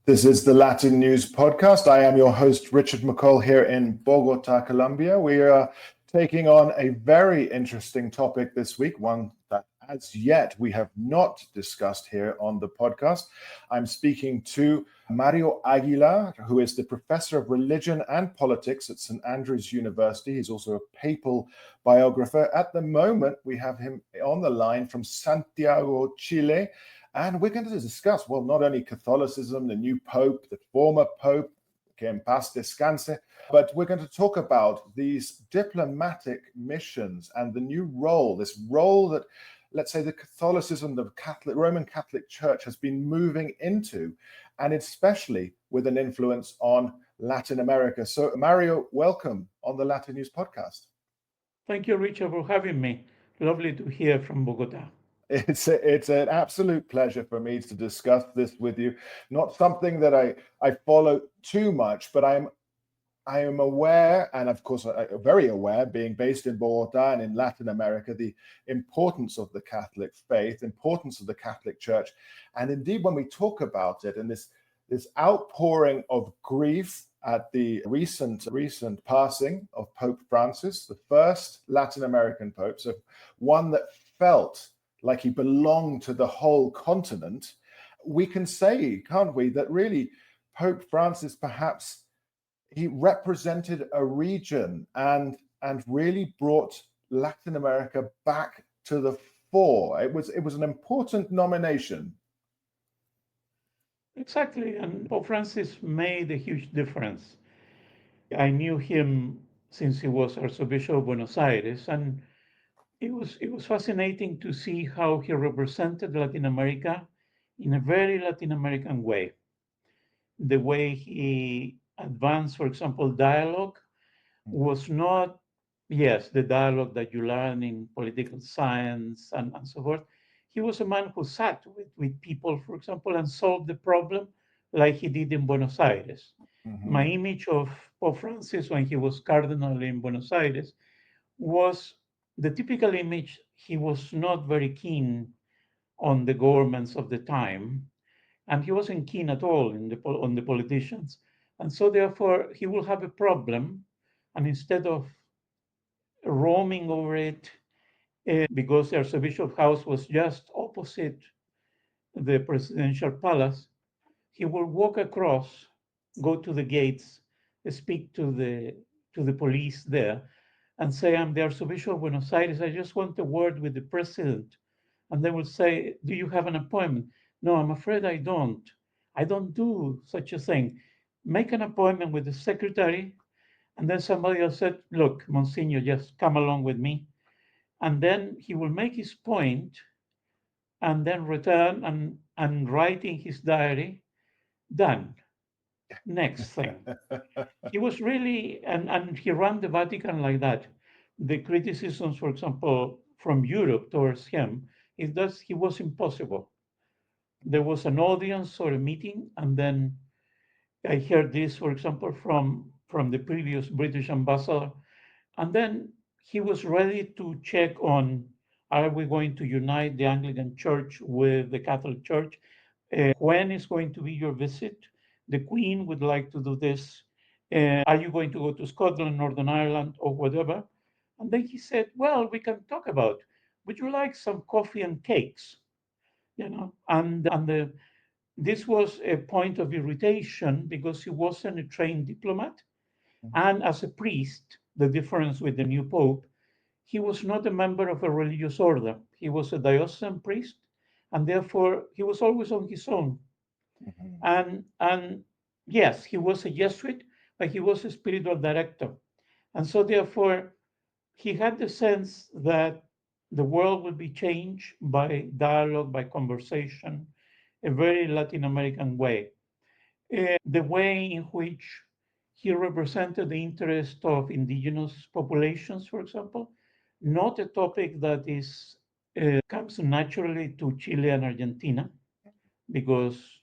This is the LatinNews Podcast. I am your host, Richard McCall, here in Bogota, Colombia. We are taking on a very interesting topic this week, one that as yet we have not discussed here on the podcast. I'm speaking to Mario Aguilar, who is the professor of religion and politics at St. Andrews University. He's also a papal biographer. At the moment, we have him on the line from Santiago, Chile. And we're going to discuss, well, not only Catholicism, the new Pope, the former Pope, que en paz descanse, but we're going to talk about these diplomatic missions and the new role, this role that, let's say, the Catholicism, the Roman Catholic Church has been moving into, and especially with an influence on Latin America. So, Mario, welcome on the LatinNews Podcast. Thank you, Richard, for having me. Lovely to hear from Bogota. It's an absolute pleasure for me to discuss this with you. Not something that I follow too much, but I am aware, and of course very aware, being based in Bogota and in Latin America, the importance of the Catholic faith, importance of the Catholic Church, and indeed when we talk about it and this outpouring of grief at the recent passing of Pope Francis, the first Latin American Pope, so one that felt like he belonged to the whole continent, we can say, can't we, that really Pope Francis, perhaps he represented a region and really brought Latin America back to the fore. It was an important nomination. Exactly, and Pope Francis made a huge difference. I knew him since he was Archbishop of Buenos Aires, and it was fascinating to see how he represented Latin America in a very Latin American way. The way he advanced, for example, dialogue was not, yes, the dialogue that you learn in political science and so forth. He was a man who sat with people, for example, and solved the problem like he did in Buenos Aires. My image of Pope Francis when he was cardinal in Buenos Aires was the typical image. He was not very keen on the governments of the time, and he wasn't keen at all on the politicians. And so, therefore, he will have a problem, and instead of roaming over it, because the Archbishop House was just opposite the presidential palace, he will walk across, go to the gates, speak to the police there, and say, "I'm the Archbishop of Buenos Aires. I just want a word with the president." And they will say, "Do you have an appointment?" "No, I'm afraid I don't. I don't do such a thing." "Make an appointment with the secretary." And then somebody else said, "Look, Monsignor, just come along with me." And then he will make his point and then return and write in his diary, "Done. Next thing." He was really, and he ran the Vatican like that. The criticisms, for example, from Europe towards him is that he was impossible. There was an audience or a meeting, and then I heard this, for example, from the previous British ambassador, and then he was ready to check on, are we going to unite the Anglican Church with the Catholic Church? When is going to be your visit? The Queen would like to do this. Are you going to go to Scotland, Northern Ireland, or whatever? And then he said, "Well, we can talk about. Would you like some coffee and cakes?" And this was a point of irritation because he wasn't a trained diplomat, and as a priest, the difference with the new pope, he was not a member of a religious order. He was a diocesan priest, and therefore he was always on his own. And yes, he was a Jesuit, but he was a spiritual director. And so therefore he had the sense that the world would be changed by dialogue, by conversation, a very Latin American way. The way in which he represented the interest of indigenous populations, for example, not a topic that is comes naturally to Chile and Argentina, because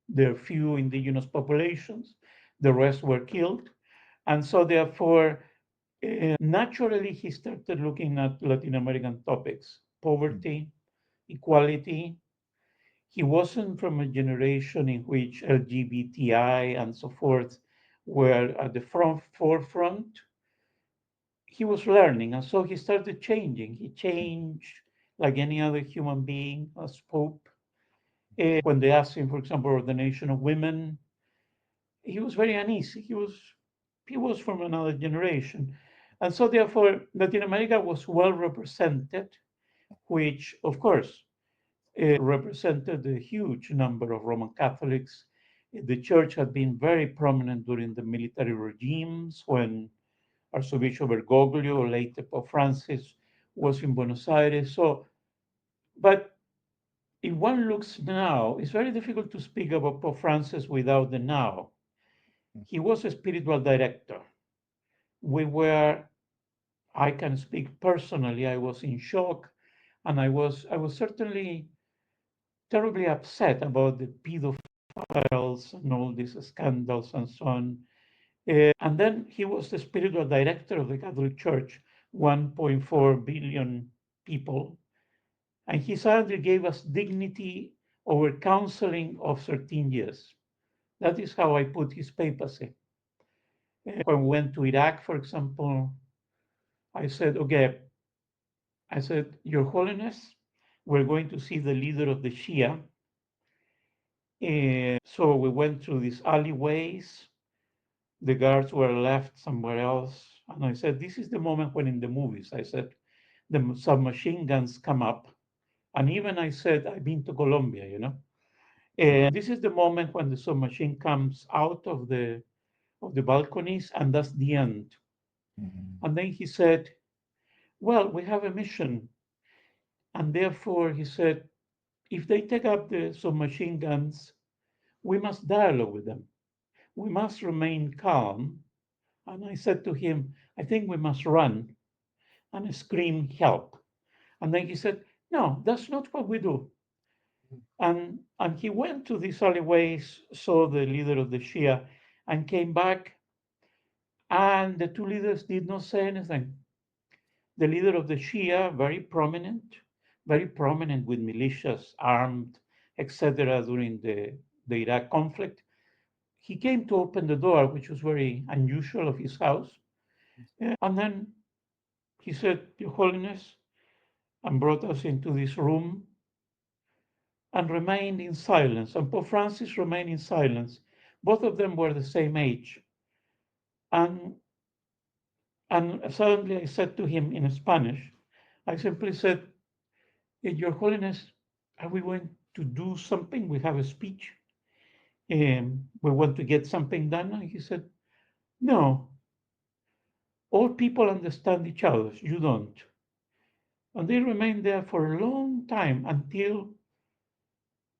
there are few indigenous populations, the rest were killed. And so, therefore, naturally, he started looking at Latin American topics: poverty, equality, He wasn't from a generation in which LGBTI and so forth were at the forefront. He was learning, and so he started changing. He changed like any other human being as Pope. When they asked him, for example, ordination of women, he was very uneasy. He was from another generation, and so therefore Latin America was well represented, which of course represented a huge number of Roman Catholics. The church had been very prominent during the military regimes when Archbishop Bergoglio, later Pope Francis, was in Buenos Aires. So, but if one looks now, it's very difficult to speak about Pope Francis without the now. He was a spiritual director. I can speak personally, I was in shock, and I was certainly terribly upset about the pedophiles and all these scandals and so on. And then he was the spiritual director of the Catholic Church, 1.4 billion people. And he suddenly gave us dignity over counseling of 13 years. That is how I put his papacy. When we went to Iraq, for example, I said, okay, Your Holiness, we're going to see the leader of the Shia. So we went through these alleyways. The guards were left somewhere else. And I said, this is the moment when in the movies, I said, the submachine guns come up. And even I said, I've been to Colombia, And this is the moment when the submachine comes out of the balconies, and that's the end. And then he said, well, we have a mission. And therefore, he said, if they take up the submachine guns, we must dialogue with them. We must remain calm. And I said to him, I think we must run and scream help. And then he said, no, that's not what we do. And he went to these alleyways, saw the leader of the Shia, and came back. And the two leaders did not say anything. The leader of the Shia, very prominent with militias, armed, etc., during the Iraq conflict. He came to open the door, which was very unusual of his house. And then he said, Your Holiness, and brought us into this room and remained in silence. And Pope Francis remained in silence. Both of them were the same age. And suddenly I said to him in Spanish, I simply said, Your Holiness, are we going to do something? We have a speech. We want to get something done. And he said, no, all people understand each other. You don't. And they remained there for a long time until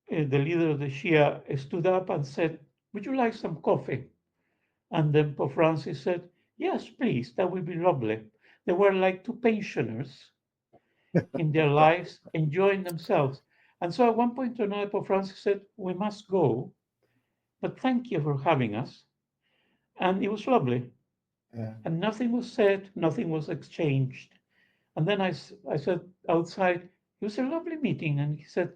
the leader of the Shia stood up and said, would you like some coffee? And then Pope Francis said, yes, please, that would be lovely. They were like two pensioners in their lives, enjoying themselves. And so at one point or another, Pope Francis said, we must go, but thank you for having us. And it was lovely. Yeah. And nothing was said, nothing was exchanged. And then I said outside, it was a lovely meeting. And he said,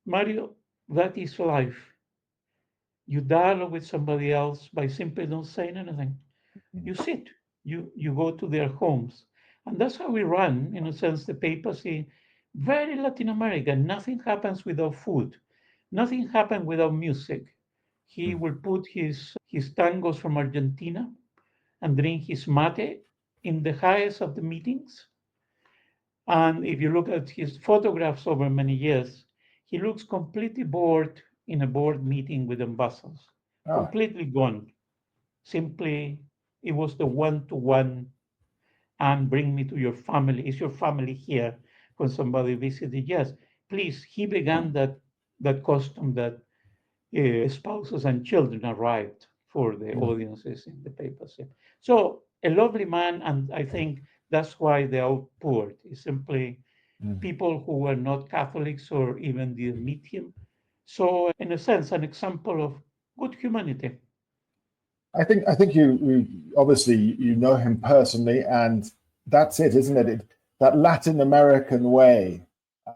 Mario, that is life. You dialogue with somebody else by simply not saying anything. You sit, you go to their homes. And that's how we run, in a sense, the papacy. Very Latin American. Nothing happens without food. Nothing happens without music. He will put his tangos from Argentina and drink his mate in the highest of the meetings. And if you look at his photographs over many years, he looks completely bored in a board meeting with ambassadors, completely gone. Simply, it was the one-to-one, and bring me to your family. Is your family here? When somebody visited, yes, please. He began that custom that spouses and children arrived for the audiences in the papacy. So a lovely man, and I think that's why the outpoured is simply people who were not Catholics or even didn't meet him. So in a sense, an example of good humanity. I think you obviously you know him personally, and that's it, isn't it? That Latin American way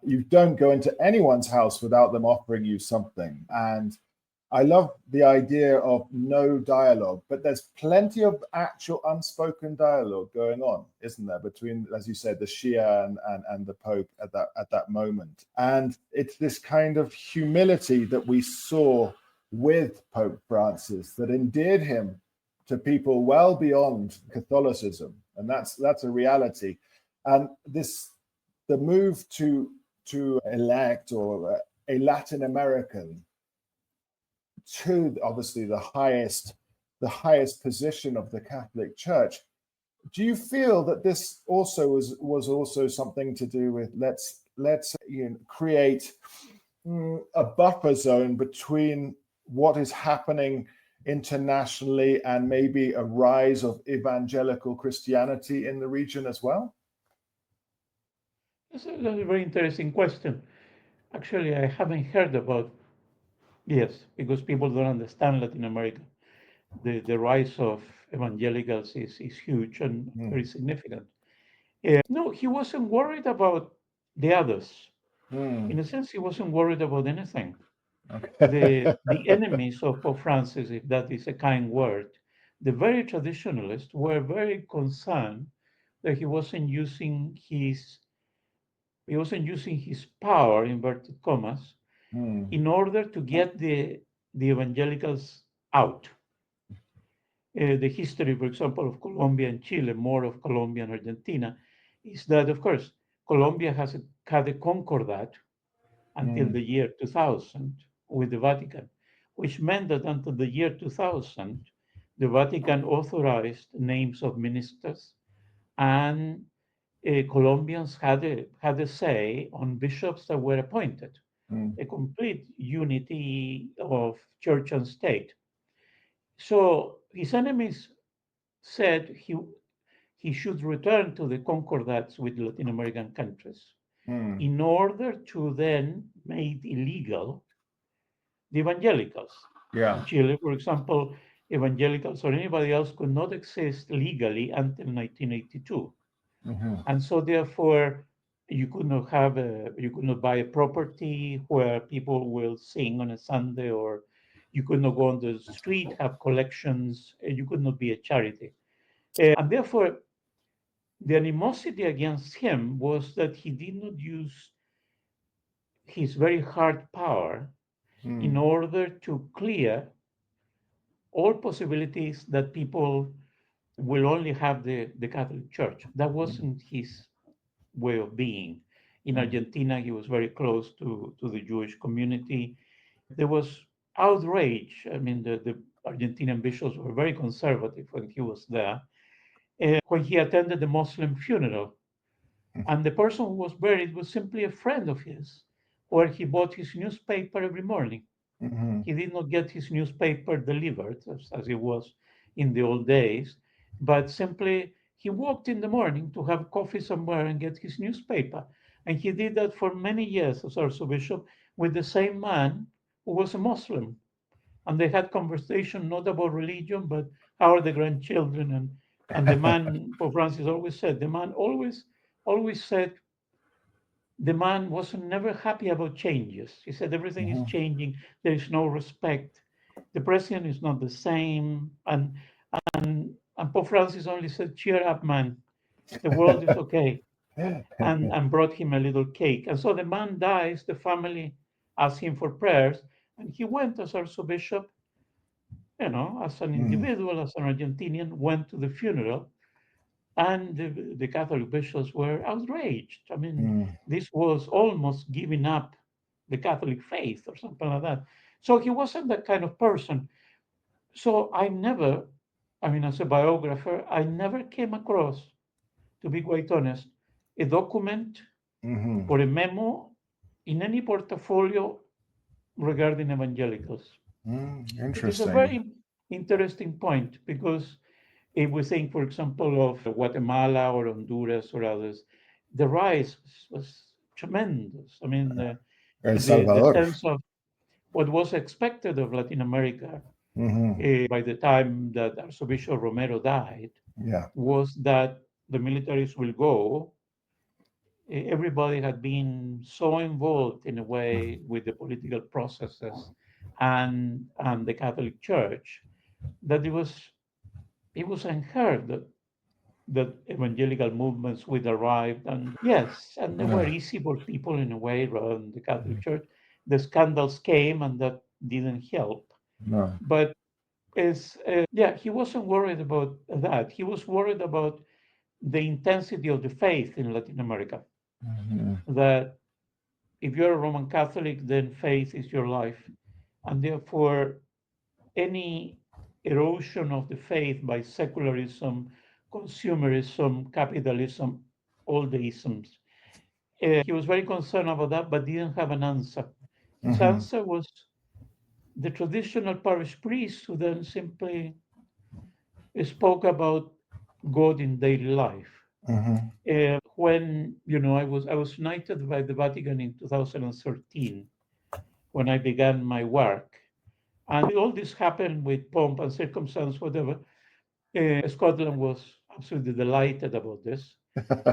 You don't go into anyone's house without them offering you something. And I love the idea of no dialogue, but there's plenty of actual unspoken dialogue going on, isn't there, between, as you said, the Shia and the Pope at that moment. And it's this kind of humility that we saw with Pope Francis that endeared him to people well beyond Catholicism, and that's a reality. And the move to elect or a Latin American to obviously the highest position of the Catholic Church. Do you feel that this also was also something to do with let's create a buffer zone between what is happening internationally and maybe a rise of evangelical Christianity in the region as well? That's a very interesting question. Actually, I haven't heard about, yes, because people don't understand Latin America. The rise of evangelicals is huge and very significant. No, he wasn't worried about the others. In a sense, he wasn't worried about anything. The enemies of Pope Francis, if that is a kind word, the very traditionalists were very concerned that he wasn't using his power, inverted commas, in order to get the evangelicals out. The history, for example, of Colombia and Chile, more of Colombia and Argentina, is that, of course, Colombia had a concordat until the year 2000 with the Vatican, which meant that until the year 2000, the Vatican authorized names of ministers, and Colombians had a say on bishops that were appointed, a complete unity of church and state. So his enemies said he should return to the concordats with Latin American countries in order to then make illegal the evangelicals. Yeah. In Chile, for example, evangelicals or anybody else could not exist legally until 1982. And so therefore you could not buy a property where people will sing on a Sunday, or you could not go on the street, have collections, you could not be a charity. And therefore the animosity against him was that he did not use his very hard power in order to clear all possibilities that people will only have the Catholic Church. That wasn't his way of being. In Argentina, he was very close to the Jewish community. There was outrage. I mean, the Argentinian bishops were very conservative when he was there. When he attended the Muslim funeral, and the person who was buried was simply a friend of his, where he bought his newspaper every morning. He did not get his newspaper delivered as it was in the old days, but simply he walked in the morning to have coffee somewhere and get his newspaper. And he did that for many years as Archbishop with the same man who was a Muslim. And they had conversation not about religion, but how are the grandchildren. And the man, Pope Francis always said, the man always said, the man was never happy about changes. He said everything is changing. There is no respect. The president is not the same. And Pope Francis only said, "Cheer up, man. The world is okay," and brought him a little cake. And so the man dies. The family asked him for prayers, and he went as Archbishop. As an individual, as an Argentinian, went to the funeral, and the Catholic bishops were outraged. I mean, this was almost giving up the Catholic faith or something like that. So he wasn't that kind of person. So as a biographer, I never came across, to be quite honest, a document or a memo in any portfolio regarding evangelicals. It is a Interesting. very interesting point, because if we think, for example, of Guatemala or Honduras or others, the rise was tremendous. I mean, El the Salvador. sense of what was expected of Latin America by the time that Archbishop Romero died Yeah. was that the militaries will go, everybody had been so involved in a way with the political processes and the Catholic Church that it was unheard that evangelical movements would arrive. And yes, and they were Yeah. easy for people in a way rather than the Catholic Church. The scandals came and that didn't help. No. But yeah, he wasn't worried about that. He was worried about the intensity of the faith in Latin America. Mhm. That if you're a Roman Catholic, then faith is your life. And therefore, any erosion of the faith by secularism, consumerism, capitalism, all the isms. He was very concerned about that, but didn't have an answer. His Mhm. answer was the traditional parish priest who then simply spoke about God in daily life. Mhm. When I was knighted by the Vatican in 2013 when I began my work, and all this happened with pomp and circumstance, whatever. Scotland was absolutely delighted about this.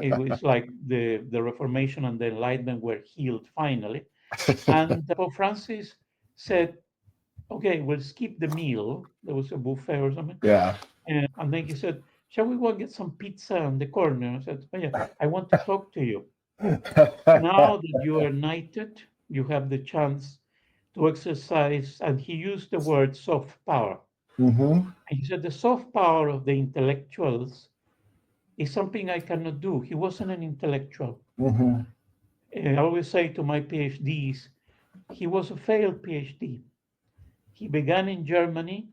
It was like the Reformation and the Enlightenment were healed finally. And Pope Francis said, okay, we'll skip the meal. There was a buffet or something. Yeah. And then he said, shall we go and get some pizza on the corner? I said, oh, yeah, I want to talk to you. Now that you are knighted, you have the chance to exercise, and he used the word soft power. Mhm. And he said, the soft power of the intellectuals is something I cannot do. He wasn't an intellectual. Mhm. I always say to my PhDs, he was a failed PhD. He began in Germany,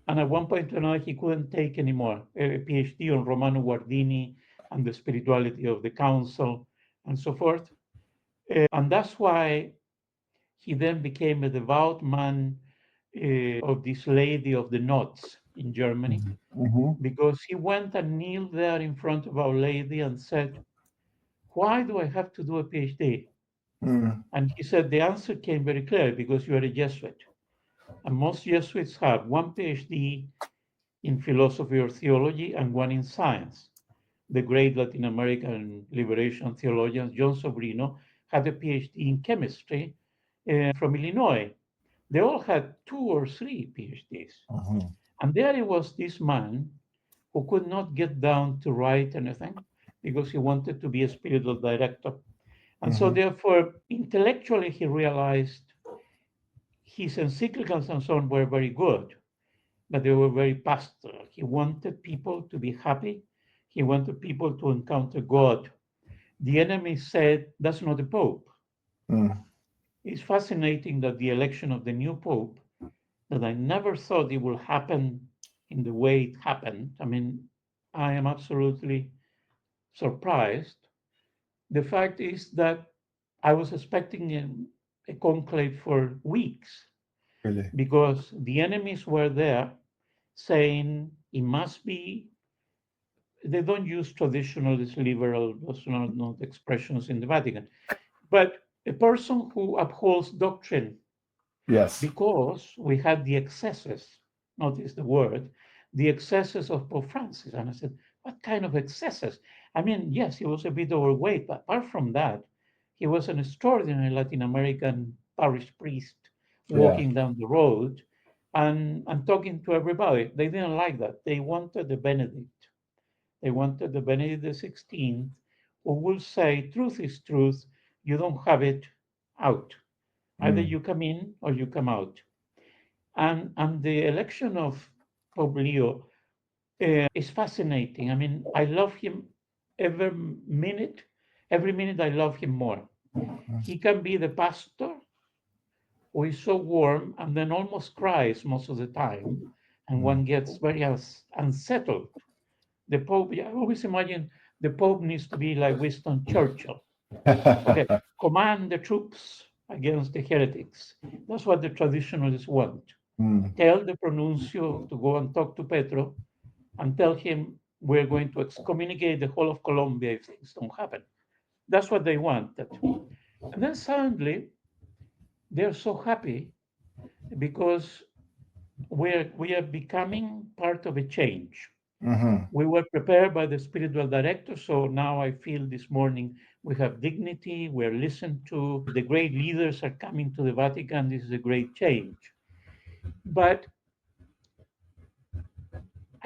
and at one point or another, he couldn't take anymore. A PhD on Romano Guardini and the spirituality of the council and so forth. And that's why he then became a devout man of this Lady of the Knots in Germany, Mhm. Mhm. because he went and kneeled there in front of Our Lady and said, why do I have to do a PhD? Mm. And he said the answer came very clear, because you are a Jesuit. And most Jesuits have one PhD in philosophy or theology and one in science. The great Latin American liberation theologian John Sobrino had a PhD in chemistry from Illinois. They all had 2 or 3 PhDs. Mhm. And there he was, this man who could not get down to write anything because he wanted to be a spiritual director. And so, Mhm. therefore, intellectually, he realized his encyclicals and so on were very good, but they were very pastoral. He wanted people to be happy, he wanted people to encounter God. The enemy said, that's not the Pope. Mm. It's fascinating that the election of the new Pope, that I never thought it would happen in the way it happened. I mean, I am absolutely surprised. The fact is that I was expecting a conclave for weeks, Really. because the enemies were there saying it must be. They don't use traditionalist liberal, those are not expressions in the Vatican, but a person who upholds doctrine, Yes. because we had the excesses, notice the word, the excesses of Pope Francis. And I said, what kind of excesses? I mean, yes, he was a bit overweight, but apart from that, he was an extraordinary Latin American parish priest Yeah. walking down the road and talking to everybody. They didn't like that. They wanted the Benedict. They wanted the Benedict XVI, who will say, truth is truth, you don't have it out. Either Mm. you come in or you come out. And the election of Pope Leo is fascinating. I mean, I love him every minute. Every minute, I love him more. He can be the pastor who is so warm and then almost cries most of the time, and Mm. one gets very unsettled. The Pope, I always imagine the Pope needs to be like Winston Churchill. Okay, command the troops against the heretics. That's what the traditionalists want. Mm. Tell the pronuncio to go and talk to Petro and tell him we're going to excommunicate the whole of Colombia if things don't happen. That's what they wanted. And then suddenly they're so happy because we are becoming part of a change. Mhm. We were prepared by the spiritual director, so now I feel this morning we have dignity, we're listened to, the great leaders are coming to the Vatican, this is a great change. But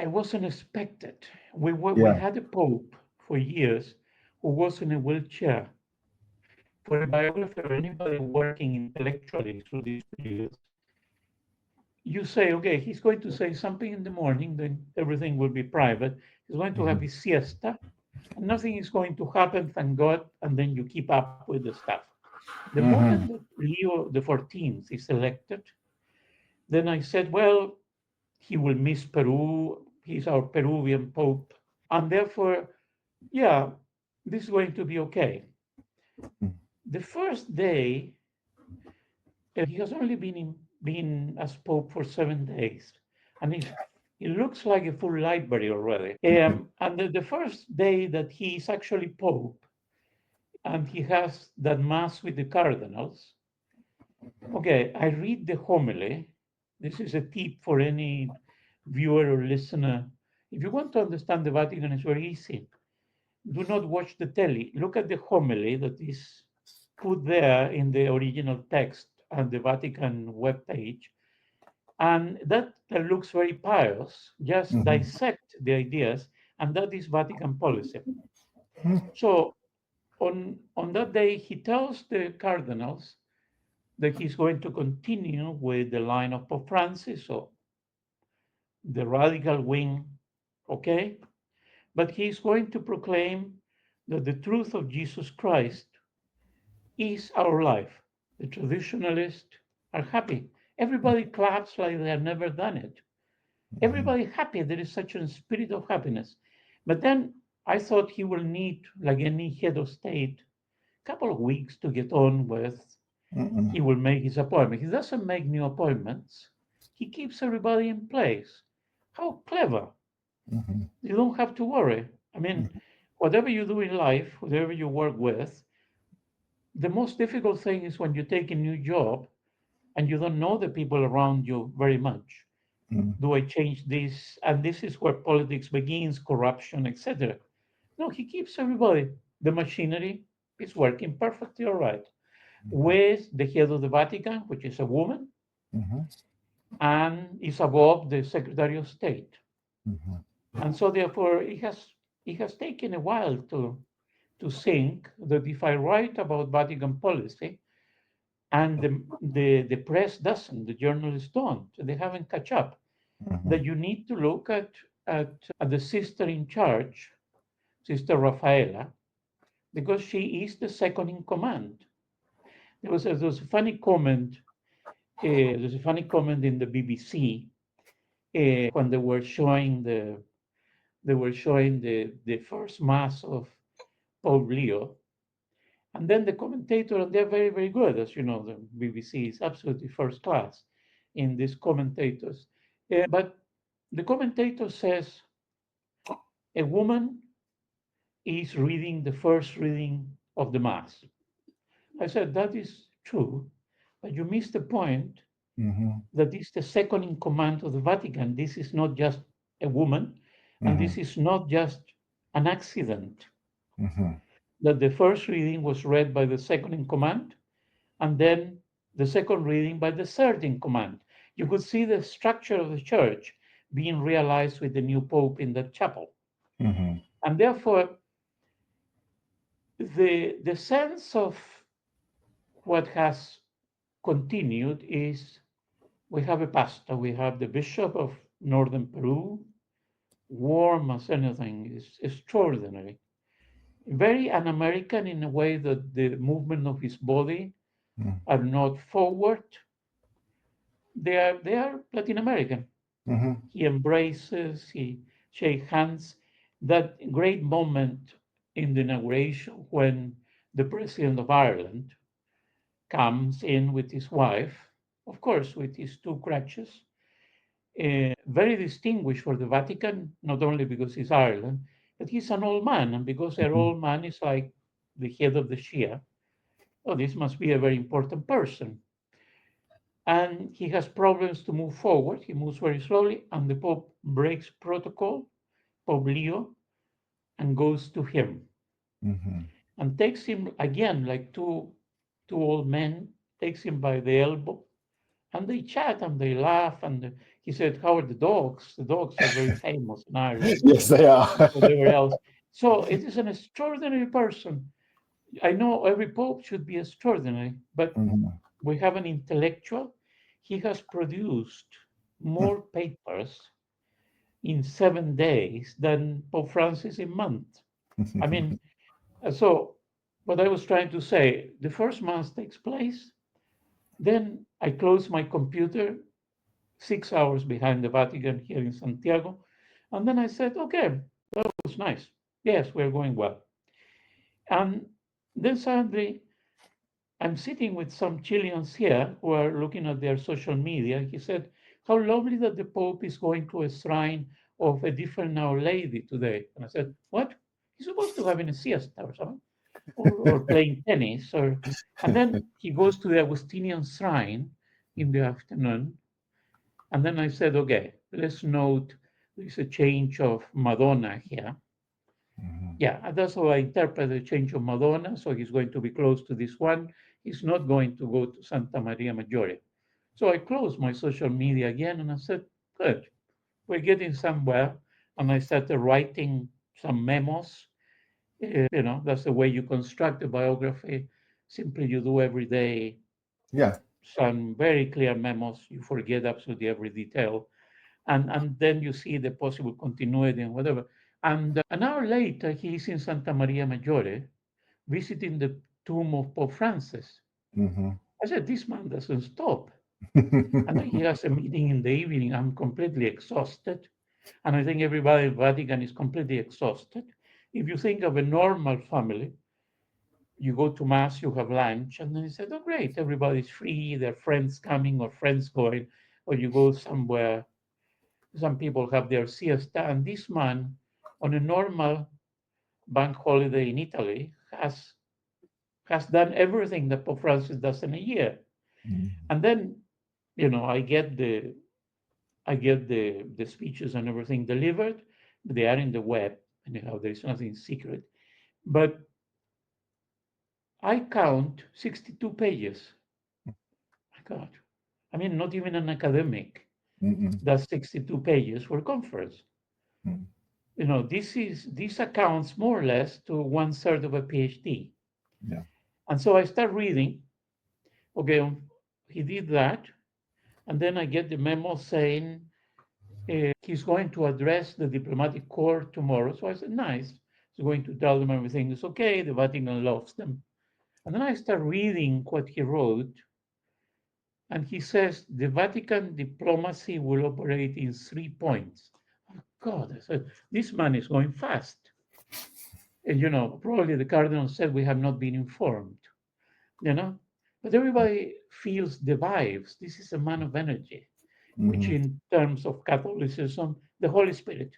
I wasn't expected. We Yeah. had a pope for years who was in a wheelchair. For a biographer or anybody working intellectually through these periods, you say, okay, he's going to say something in the morning, then everything will be private. He's going to have Mhm. his siesta, and nothing is going to happen, thank God, and then you keep up with the stuff. The moment Mhm. that Leo the 14th is elected, then I said, well, he will miss Peru. He's our Peruvian Pope. And therefore, yeah, this is going to be okay. The first day, he has only been as Pope for 7 days. And he looks like a full library already. Mhm. And the first day that he is actually Pope and he has that Mass with the cardinals, okay, I read the homily. This is a tip for any viewer or listener. If you want to understand the Vatican, it's very easy. Do not watch the telly. Look at the homily that is put there in the original text on the Vatican webpage. And that looks very pious. Just Mhm. dissect the ideas, and that is Vatican policy. Mhm. So on that day, he tells the cardinals that he's going to continue with the line of Pope Francis, so the radical wing, okay? But he's going to proclaim that the truth of Jesus Christ is our life. The traditionalists are happy. Everybody claps like they have never done it. Mhm. Everybody happy. There is such a spirit of happiness. But then I thought he will need, like any head of state, a couple of weeks to get on with. Mhm. He will make his appointment. He doesn't make new appointments. He keeps everybody in place. How clever. Mhm. You don't have to worry. I mean, whatever you do in life, whatever you work with, the most difficult thing is when you take a new job and you don't know the people around you very much. Mhm. Do I change this? And this is where politics begins, corruption, etc. No, he keeps everybody. The machinery is working perfectly all right. With the head of the Vatican, which is a woman, Mhm. and is above the Secretary of State. Mhm. And so therefore it has taken a while to think that if I write about Vatican policy and the press doesn't, the journalists don't, they haven't catch up, Mhm. that you need to look at, at the sister in charge, Sister Rafaela, because she is the second in command. There was a funny comment. There's a funny comment in the BBC when they were showing the first mass of Pope Leo, and then the commentator, and they're very very good, as you know, the BBC is absolutely first class in these commentators. But the commentator says a woman is reading the first reading of the mass. I said that is true, but you missed the point Mhm. that is the second in command of the Vatican. This is not just a woman, and this Mhm. is not just an accident. Mhm. That the first reading was read by the second in command, and then the second reading by the third in command. You could see the structure of the church being realized with the new pope in the chapel. Mhm. And therefore, the sense of what has continued is we have a pastor, we have the bishop of northern Peru, warm as anything, is extraordinary. Very un-American in a way that the movement of his body Mhm. are not forward. They are Latin American. Mhm. He embraces, he shakes hands. That great moment in the inauguration when the president of Ireland comes in with his wife, of course, with his two crutches, very distinguished for the Vatican, not only because he's Ireland, but he's an old man, and because an Mhm. old man is like the head of the Shia, oh, this must be a very important person. And he has problems to move forward. He moves very slowly, and the Pope breaks protocol, Pope Leo, and goes to him. Mhm. and takes him again, like two old men, takes him by the elbow, and they chat and they laugh. And he said, "How are the dogs? The dogs are very famous in Ireland," Yes, they are. whatever else. So it is an extraordinary person. I know every pope should be extraordinary, but Mhm. we have an intellectual. He has produced more papers in 7 days than Pope Francis in month. I mean, so what I was trying to say, the first month takes place, then I close my computer 6 hours behind the Vatican here in Santiago, and then I said, okay, that was nice. Yes, we're going well. And then suddenly I'm sitting with some Chileans here who are looking at their social media. He said, how lovely that the Pope is going to a shrine of a different Our Lady today. And I said, what? He's supposed to have a siesta or something, or playing tennis. And then he goes to the Augustinian shrine in the afternoon. And then I said, okay, let's note there's a change of Madonna here. Mhm. Yeah, and that's how I interpret the change of Madonna. So he's going to be close to this one. He's not going to go to Santa Maria Maggiore. So I closed my social media again and I said, good, we're getting somewhere. And I started writing some memos. That's the way you construct a biography. Simply you do every day Yeah. some very clear memos. You forget absolutely every detail. And then you see the possible continuity and whatever. And an hour later, he is in Santa Maria Maggiore visiting the tomb of Pope Francis. Mhm. I said, this man doesn't stop. And then he has a meeting in the evening. I'm completely exhausted. And I think everybody in Vatican is completely exhausted. If you think of a normal family, you go to mass, you have lunch, and then you said, oh, great, everybody's free, their friends coming or friends going, or you go somewhere. Some people have their siesta, and this man, on a normal bank holiday in Italy, has done everything that Pope Francis does in a year. Mhm. And then, I get the speeches and everything delivered. They are in the web, anyhow. There is nothing secret. But I count 62 pages. My God, I mean, not even an academic Mhm. does 62 pages for a conference. Mhm. This accounts more or less to one third of a PhD. Yeah. And so I start reading. Okay, he did that, and then I get the memo saying he's going to address the diplomatic corps tomorrow. So I said, nice. He's going to tell them everything is okay. The Vatican loves them. And then I start reading what he wrote, and he says the Vatican diplomacy will operate in 3 points. Oh, God, I said, this man is going fast. And, probably the cardinal said we have not been informed, you know. But everybody feels the vibes. This is a man of energy, which Mhm. in terms of Catholicism, the Holy Spirit.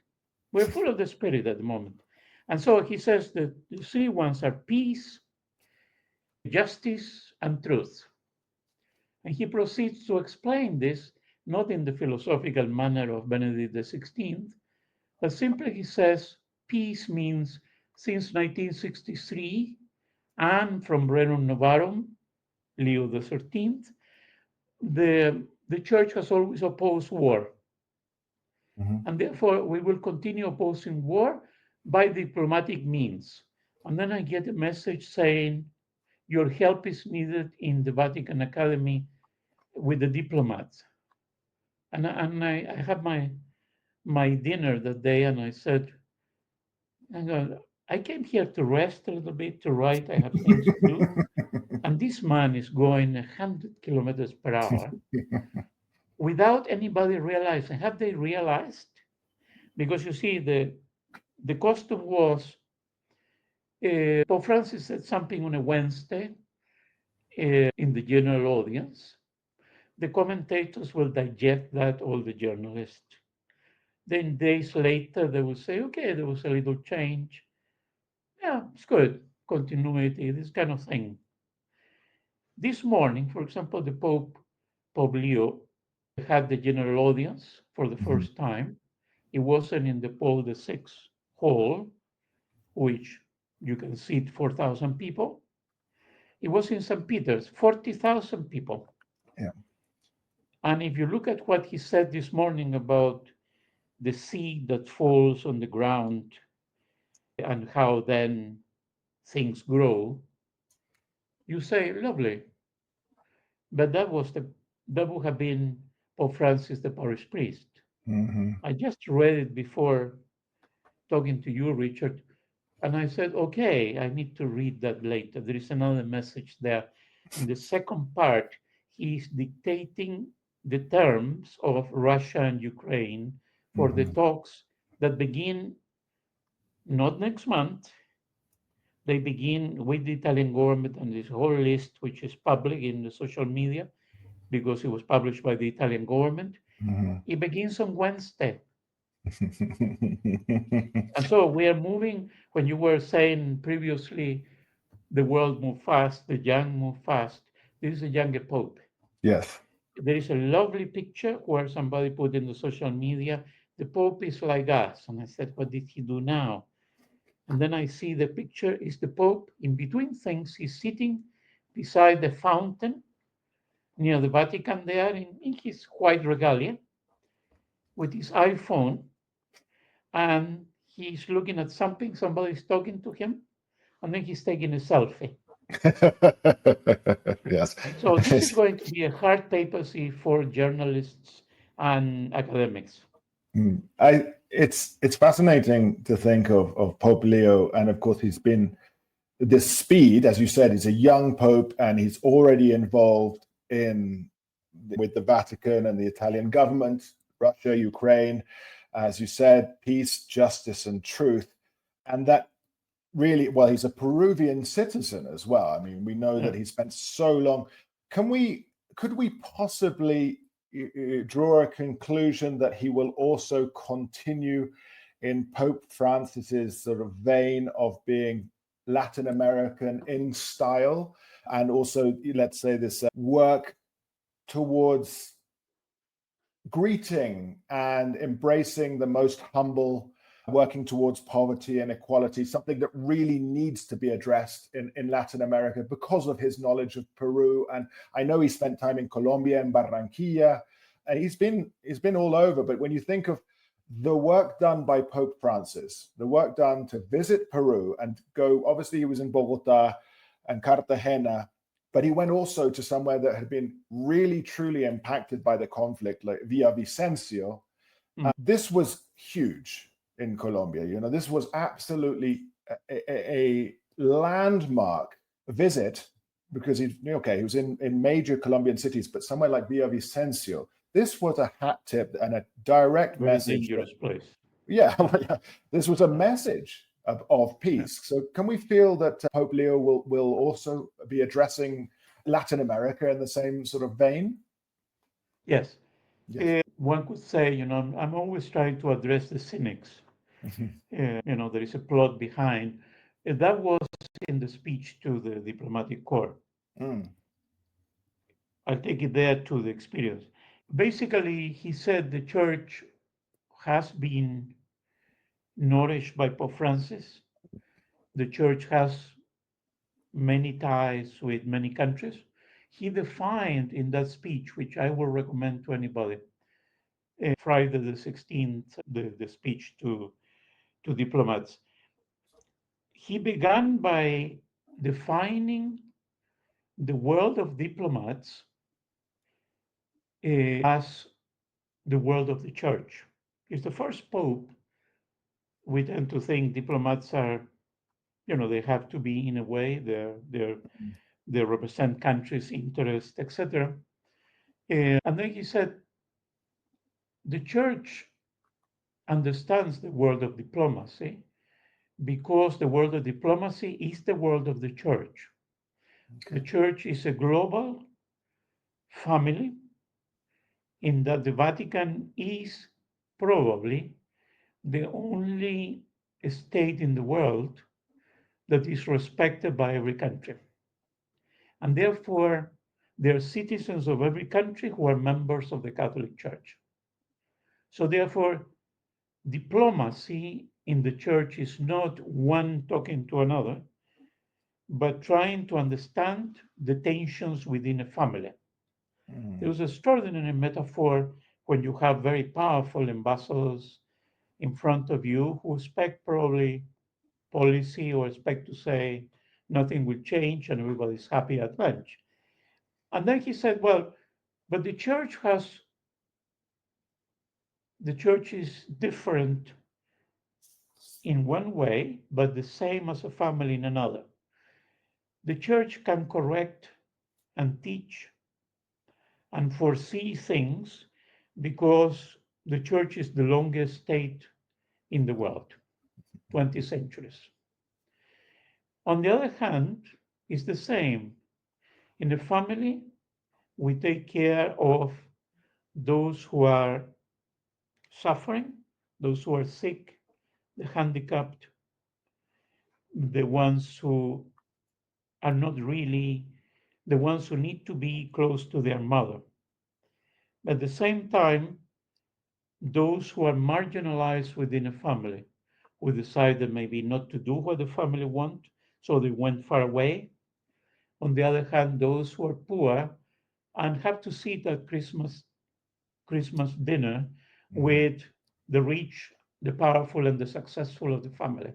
We're full of the Spirit at the moment. And so he says that the three ones are peace, justice, and truth. And he proceeds to explain this, not in the philosophical manner of Benedict XVI, but simply he says peace means since 1963 and from Rerum Novarum, Leo XIII, the church has always opposed war. Mhm. And therefore, we will continue opposing war by diplomatic means. And then I get a message saying, your help is needed in the Vatican Academy with the diplomats. And I had my dinner that day, and I said, I came here to rest a little bit, to write. I have things to do. And this man is going 100 kilometers per hour without anybody realizing. Have they realized? Because you see, the custom was Pope Francis said something on a Wednesday in the general audience. The commentators will digest that, all the journalists. Then days later, they will say, okay, there was a little change. Yeah, it's good. Continuity, this kind of thing. This morning, for example, the Pope Leo, had the general audience for the Mhm. first time. It wasn't in the Paul VI hall, which you can seat 4,000 people. It was in St. Peter's, 40,000 people. Yeah. And if you look at what he said this morning about the seed that falls on the ground and how then things grow, you say, lovely. But that would have been Pope Francis, the parish priest. Mm-hmm. I just read it before talking to you, Richard, and I said, okay, I need to read that later. There is another message there. In the second part, he's dictating the terms of Russia and Ukraine for the Mm-hmm. talks that begin not next month. They begin with the Italian government and this whole list, which is public in the social media because it was published by the Italian government. Mm-hmm. It begins on Wednesday. And so we are moving, when you were saying previously, the world move fast, the young move fast. This is a younger Pope. Yes. There is a lovely picture where somebody put in the social media, the Pope is like us. And I said, what did he do now? And then I see the picture is the Pope in between things. He's sitting beside the fountain near the Vatican there in his white regalia with his iPhone. And he's looking at something, somebody's talking to him, and then he's taking a selfie. Yes. So this is going to be a hard papacy for journalists and academics. It's fascinating to think of Pope Leo, and of course he's been this speed, as you said, he's a young pope, and he's already involved with the Vatican and the Italian government, Russia, Ukraine, as you said, peace, justice, and truth, and that really, well, he's a Peruvian citizen as well. I mean, we know that he spent so long. Could we possibly draw a conclusion that he will also continue in Pope Francis's sort of vein of being Latin American in style, and also, let's say, this work towards greeting and embracing the most humble, working towards poverty and equality, something that really needs to be addressed in Latin America because of his knowledge of Peru. And I know he spent time in Colombia and Barranquilla, and he's been all over. But when you think of the work done by Pope Francis, the work done to visit Peru and go, obviously he was in Bogota and Cartagena, but he went also to somewhere that had been really, truly impacted by the conflict, like Villavicencio. This was huge in Colombia. You know, this was absolutely a landmark visit, because he was in major Colombian cities, but somewhere like Villavicencio, this was a hat tip and a direct message. Dangerous place. Yeah, this was a message of peace. So can we feel that Pope Leo will also be addressing Latin America in the same sort of vein? Yes. Yes. One could say, I'm always trying to address the cynics. There is a plot behind. That was in the speech to the diplomatic corps. I'll take it there to the experience. Basically, he said the church has been nourished by Pope Francis. The church has many ties with many countries. He defined in that speech, which I will recommend to anybody, Friday the 16th, the speech to diplomats. He began by defining the world of diplomats as the world of the church. He's the first pope. We tend to think diplomats are, they have to be, in a way, they represent countries' interests, etc. And then he said, the church understands the world of diplomacy because the world of diplomacy is the world of the church. Okay. The church is a global family in that the Vatican is probably the only state in the world that is respected by every country. And therefore, there are citizens of every country who are members of the Catholic Church. So therefore, diplomacy in the church is not one talking to another, but trying to understand the tensions within a family. There Mm. was an extraordinary metaphor when you have very powerful ambassadors in front of you who expect probably policy or expect to say nothing will change and everybody's happy at lunch. And then he said, well, but the church is different in one way, but the same as a family in another. The church can correct and teach and foresee things because the church is the longest state in the world, 20 centuries. On the other hand, it's the same. In the family, we take care of those who are suffering, those who are sick, the handicapped, the ones who are not really the ones who need to be close to their mother. At the same time, those who are marginalized within a family, who decided maybe not to do what the family want, so they went far away. On the other hand, those who are poor and have to sit at Christmas dinner Mhm. with the rich, the powerful, and the successful of the family,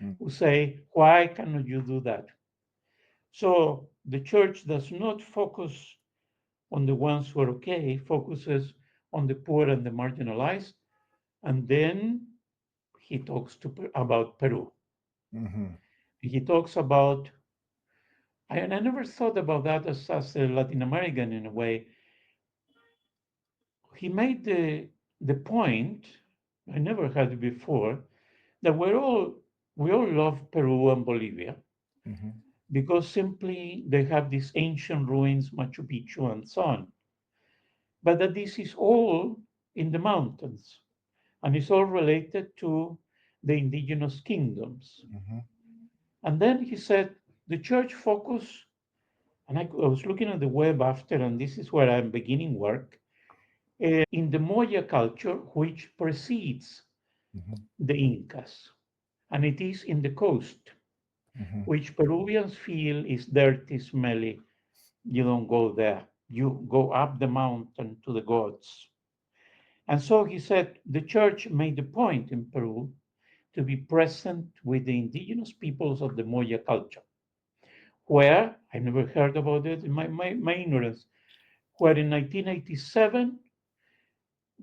Mm. who say, "Why cannot you do that?" So the church does not focus on the ones who are okay, focuses on the poor and the marginalized, and then he talks about Peru. Mhm. He talks about, and I never thought about that as a Latin American in a way. He made the point, I never had it before, that we all love Peru and Bolivia Mhm. because simply they have these ancient ruins, Machu Picchu, and so on. But that this is all in the mountains and it's all related to the indigenous kingdoms. Mhm. And then he said the church focus, and I was looking at the web after, and this is where I'm beginning work, in the Moya culture, which precedes Mhm. the Incas. And it is in the coast, Mhm. which Peruvians feel is dirty, smelly. You don't go there. You go up the mountain to the gods. And so he said the church made a point in Peru to be present with the indigenous peoples of the Moya culture, where I never heard about it in my ignorance, where in 1987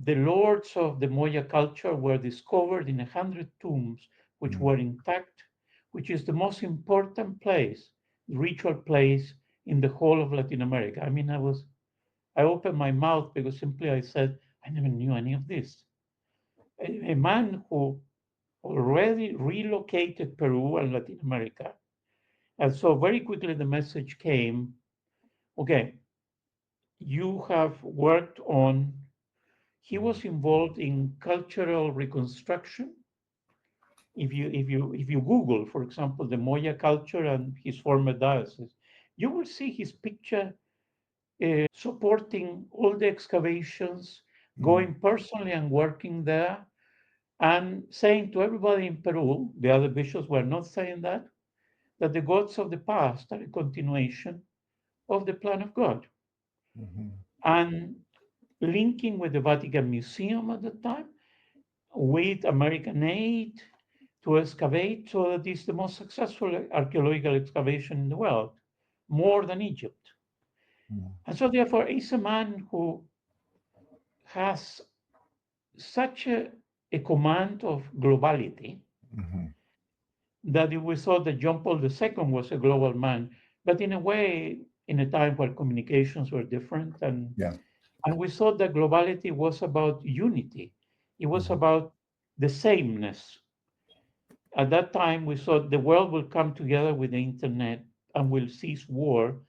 the lords of the Moya culture were discovered in 100 tombs which Mm. were intact, which is the most important place, ritual place in the whole of Latin America. I mean, I opened my mouth because simply I said, I never knew any of this. A man who already relocated Peru and Latin America. And so very quickly the message came, okay, you have worked on, he Mhm. was involved in cultural reconstruction. If you Google, for example, the Moya culture and his former diocese, you will see his picture supporting all the excavations, Mm. going personally and working there, and saying to everybody in Peru, the other bishops were not saying that the gods of the past are a continuation of the plan of God. Mhm. And linking with the Vatican Museum at the time, with American aid to excavate, so that it's the most successful archaeological excavation in the world, more than Egypt. Mm. And so, therefore, he's a man who has such a command of globality Mhm. that we thought that John Paul II was a global man, but in a way, in a time where communications were different, Yeah. and we thought that globality was about unity. It was Mhm. about the sameness. At that time, we thought the world will come together with the internet and will cease war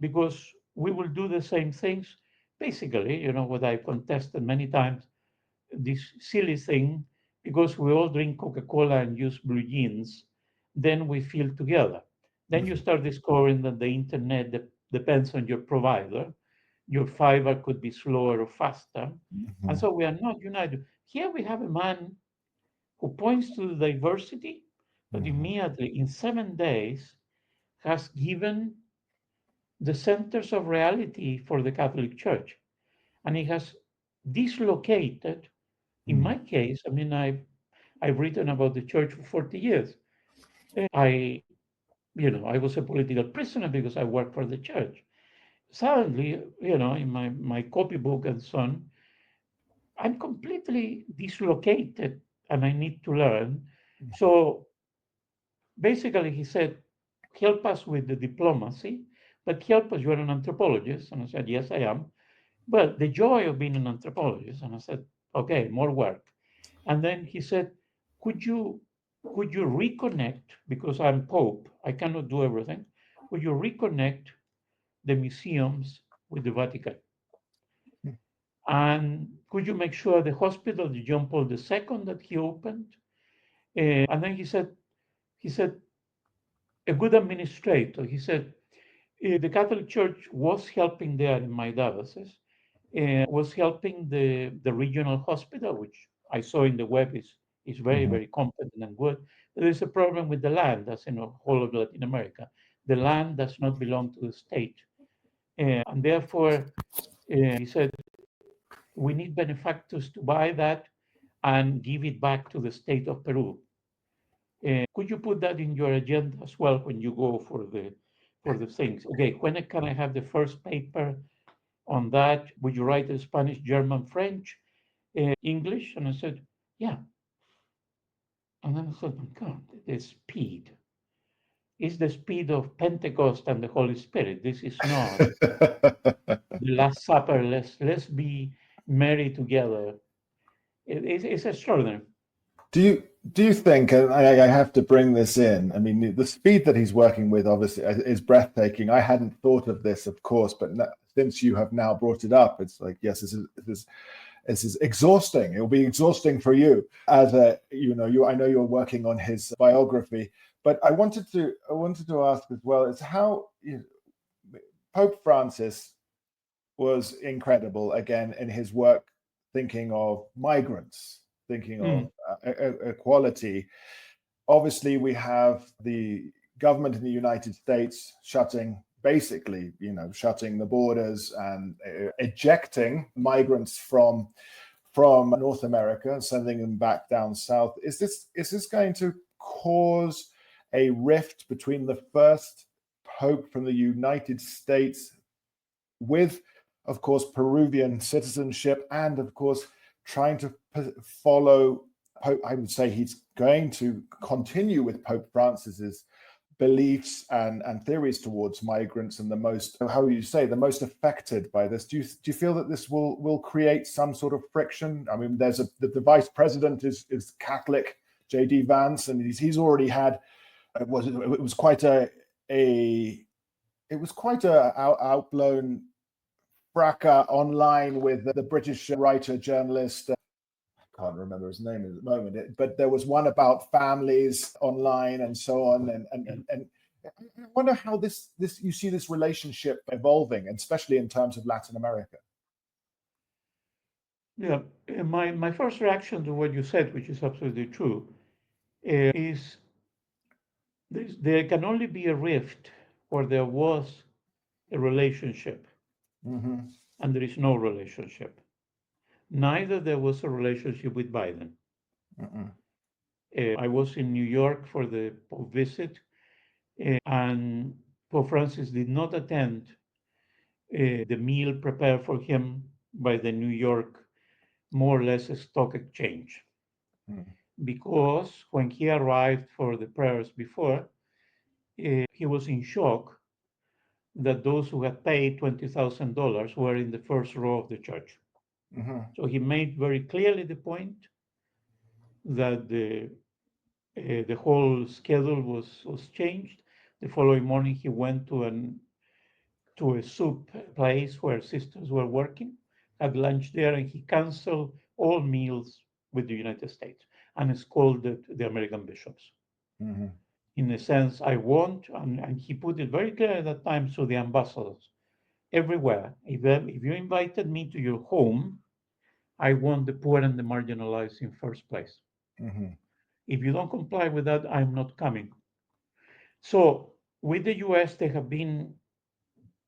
because we will do the same things. Basically, what I contested many times, this silly thing, because we all drink Coca Cola and use blue jeans, then we feel together. Then you Mhm. start discovering that the internet depends on your provider. Your fiber could be slower or faster. And Mhm. so we are not united. Here we have a man who points to the diversity, but immediately in 7 days has given the centers of reality for the Catholic Church. And it has dislocated, in my case, I mean, I've written about the church for 40 years. I, I was a political prisoner because I worked for the church. Suddenly, in my copybook and so on, I'm completely dislocated and I need to learn. So basically, he said, help us with the diplomacy, but help us, you're an anthropologist. And I said, yes, I am. But the joy of being an anthropologist. And I said, okay, more work. And then he said, could you reconnect, because I'm Pope, I cannot do everything. Would you reconnect the museums with the Vatican? And could you make sure the hospital, the John Paul II that he opened? And then he said, a good administrator. He said, the Catholic Church was helping there in my diocese, was helping the regional hospital, which I saw in the web is very, very competent and good. But there's a problem with the land, as in the whole of Latin America. The land does not belong to the state. And therefore, he said, we need benefactors to buy that and give it back to the state of Peru. Could you put that in your agenda as well when you go for the things? Okay, when can I have the first paper on that? Would you write in Spanish, German, French, English? And I said, yeah. And then I thought, my God, the speed is the speed of Pentecost and the Holy Spirit. This is not the Last Supper. Let's be merry together. It's extraordinary. Do you think, and I have to bring this in, I mean, the speed that he's working with obviously is breathtaking. I hadn't thought of this, of course, but since you have now brought it up, it's like, yes, this is exhausting. It will be exhausting for you as I know you're working on his biography, but I wanted to ask as well is how Pope Francis was incredible again in his work, thinking of migrants, thinking of equality. Obviously, we have the government in the United States shutting the borders and ejecting migrants from North America, sending them back down south. Is this going to cause a rift between the first Pope from the United States with, of course, Peruvian citizenship, and of course trying to follow Pope? I would say he's going to continue with Pope Francis's beliefs and theories towards migrants and the most affected by this. Do you feel that this will create some sort of friction? I mean, the vice president is Catholic, J.D. Vance, and he's already had it was quite a outblown fracas online with the British writer journalist. Can't remember his name at the moment, but there was one about families online and so on. And I wonder how this you see this relationship evolving, especially in terms of Latin America. Yeah, my first reaction to what you said, which is absolutely true, is there can only be a rift where there was a relationship, and there is no relationship. Neither there was a relationship with Biden. I was in New York for the Pope visit, and Pope Francis did not attend the meal prepared for him by the New York, more or less, stock exchange. Because when he arrived for the prayers before, he was in shock that those who had paid $20,000 were in the first row of the church. So he made very clearly the point that the whole schedule was changed. The following morning, he went to a soup place where sisters were working, had lunch there, and he canceled all meals with the United States and scolded the American bishops. In a sense, I want, and he put it very clear at that time to the ambassadors everywhere. If you invited me to your home, I want the poor and the marginalized in first place. If you don't comply with that, I'm not coming. So with the US,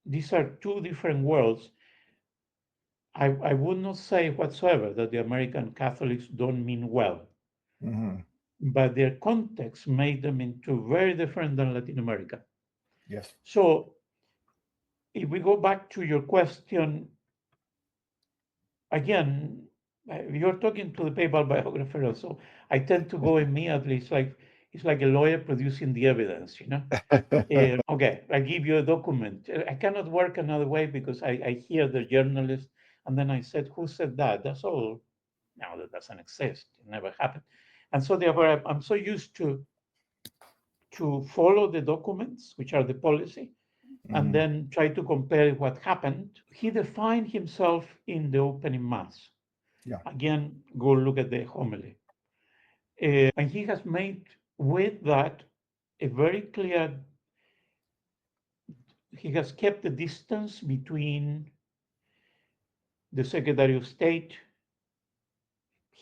these are two different worlds. I would not say whatsoever that the American Catholics don't mean well, Hmm. but their context made them into very different than Latin America. Yes. So if we go back to your question, again, you're talking to the papal biographer, so I tend to go immediately. It's like a lawyer producing the evidence, you know. Okay, I give you a document. I cannot work another way because I hear the journalist, and then I said, "Who said that?" That's all. Now that doesn't exist. It never happened, and so therefore I'm so used to follow the documents, which are the policy, and Hmm. then try to compare what happened. He defined himself in the opening mass. Yeah. Again, go look at the homily. And he has made with that a very clear, he has kept the distance between the Secretary of State,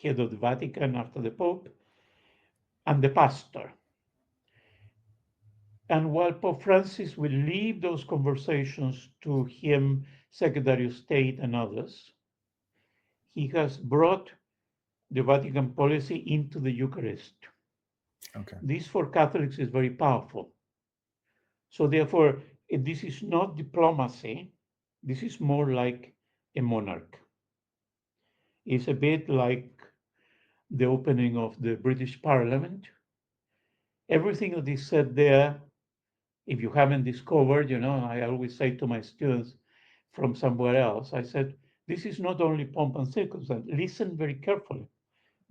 head of the Vatican after the Pope, and the pastor. And while Pope Francis will leave those conversations to him, Secretary of State, and others, he has brought the Vatican policy into the Eucharist. Okay. This for Catholics is very powerful. So therefore, this is not diplomacy. This is more like a monarch. It's a bit like the opening of the British Parliament. Everything that is said there, if you haven't discovered, I always say to my students from somewhere else, I said, this is not only pomp and circumstance. Listen very carefully.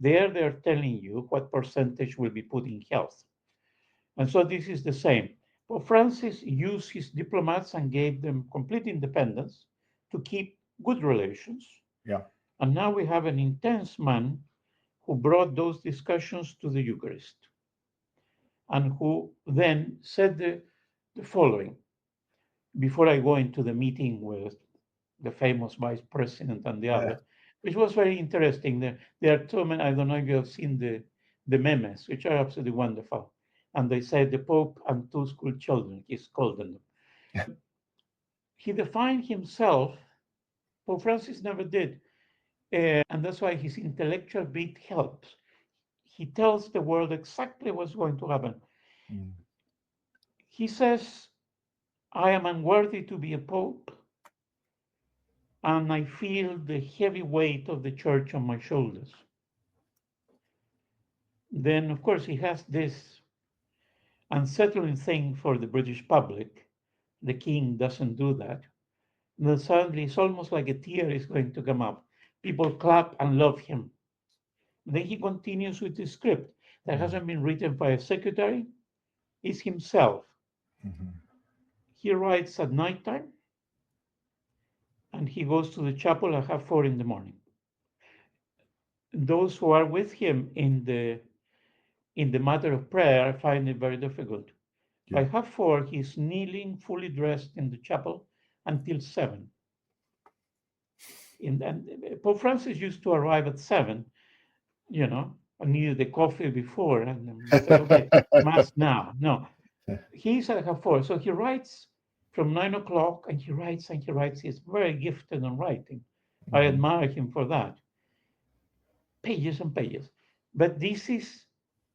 There they're telling you what percentage will be put in health. And so this is the same. Pope Francis used his diplomats and gave them complete independence to keep good relations. Yeah. And now we have an intense man who brought those discussions to the Eucharist and who then said the following. Before I go into the meeting with the famous vice president and the Yeah. other, which was very interesting. There are two men, I don't know if you have seen the memes, which are absolutely wonderful. And they say the Pope and two school children, he's called them. He defined himself, Pope Francis never did. And that's why his intellectual bit helps. He tells the world exactly what's going to happen. Mm. He says, I am unworthy to be a pope, and I feel the heavy weight of the church on my shoulders. Then, of course, he has this unsettling thing for the British public. The king doesn't do that. And then suddenly it's almost like a tear is going to come up. People clap and love him. Then he continues with the script that Mm. hasn't been written by a secretary, it's himself. Hmm. He writes at nighttime and he goes to the chapel at 4:30 in the morning. Those who are with him in the matter of prayer find it very difficult. By Yeah. 4:30, he's kneeling, fully dressed in the chapel until 7. And Pope Francis used to arrive at 7, I needed the coffee before, and I said, okay, mass now. No, he's at 4:30. So he writes from 9 o'clock, and he writes and he writes. He's very gifted in writing. I Hmm. admire him for that. Pages and pages. But this is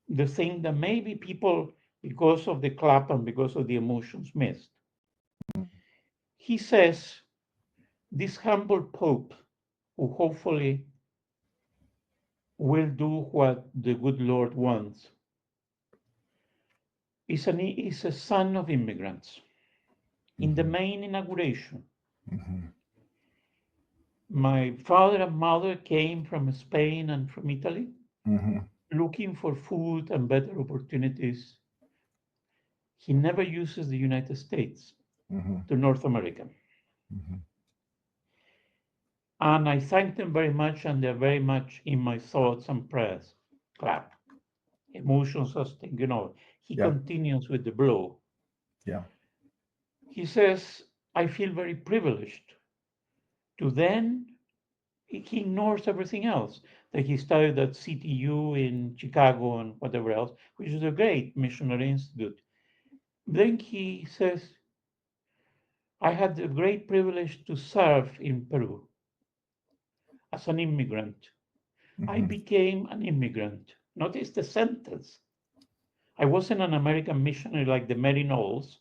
the thing that maybe people, because of the clap and because of the emotions, missed. He says, this humble Pope, who hopefully will do what the good Lord wants, is a son of immigrants. In the Hmm. main inauguration, Hmm. my father and mother came from Spain and from Italy Hmm. looking for food and better opportunities. He never uses the United States Hmm. to North America. Hmm. And I thank them very much, and they're very much in my thoughts and prayers. Clap. Emotions are He Yeah. continues with the blow. Yeah. He says, I feel very privileged to then he ignores everything else that he studied at CTU in Chicago and whatever else, which is a great missionary institute. Then he says, I had the great privilege to serve in Peru as an immigrant. I became an immigrant. Notice the sentence. I wasn't an American missionary like the Maryknolls,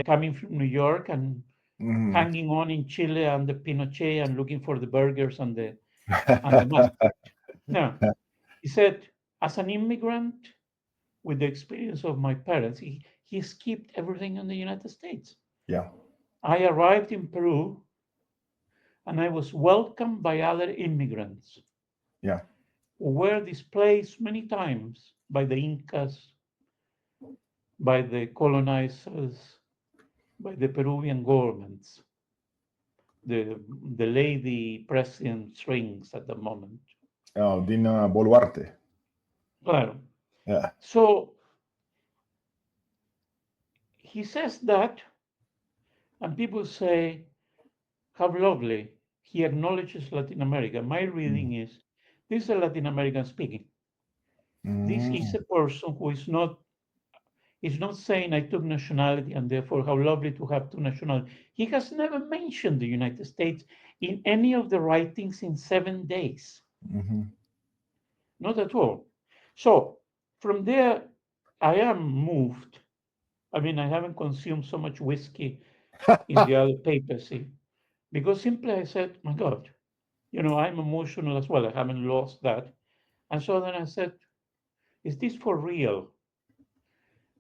coming from New York and hanging on in Chile under Pinochet and looking for the burgers and the mustard. No, he said, as an immigrant with the experience of my parents, he skipped everything in the United States. Yeah. I arrived in Peru and I was welcomed by other immigrants Yeah. who were displaced many times by the Incas, by the colonizers, by the Peruvian governments, the lady president strings at the moment. Oh, Dina Boluarte. Claro. Yeah. So he says that, and people say, how lovely. He acknowledges Latin America. My reading is this is a Latin American speaking. This is a person who is not saying I took nationality and therefore how lovely to have two nationalities. He has never mentioned the United States in any of the writings in 7 days. Not at all. So from there, I am moved. I mean, I haven't consumed so much whiskey in the other papacy because simply I said, my God, I'm emotional as well. I haven't lost that. And so then I said, is this for real?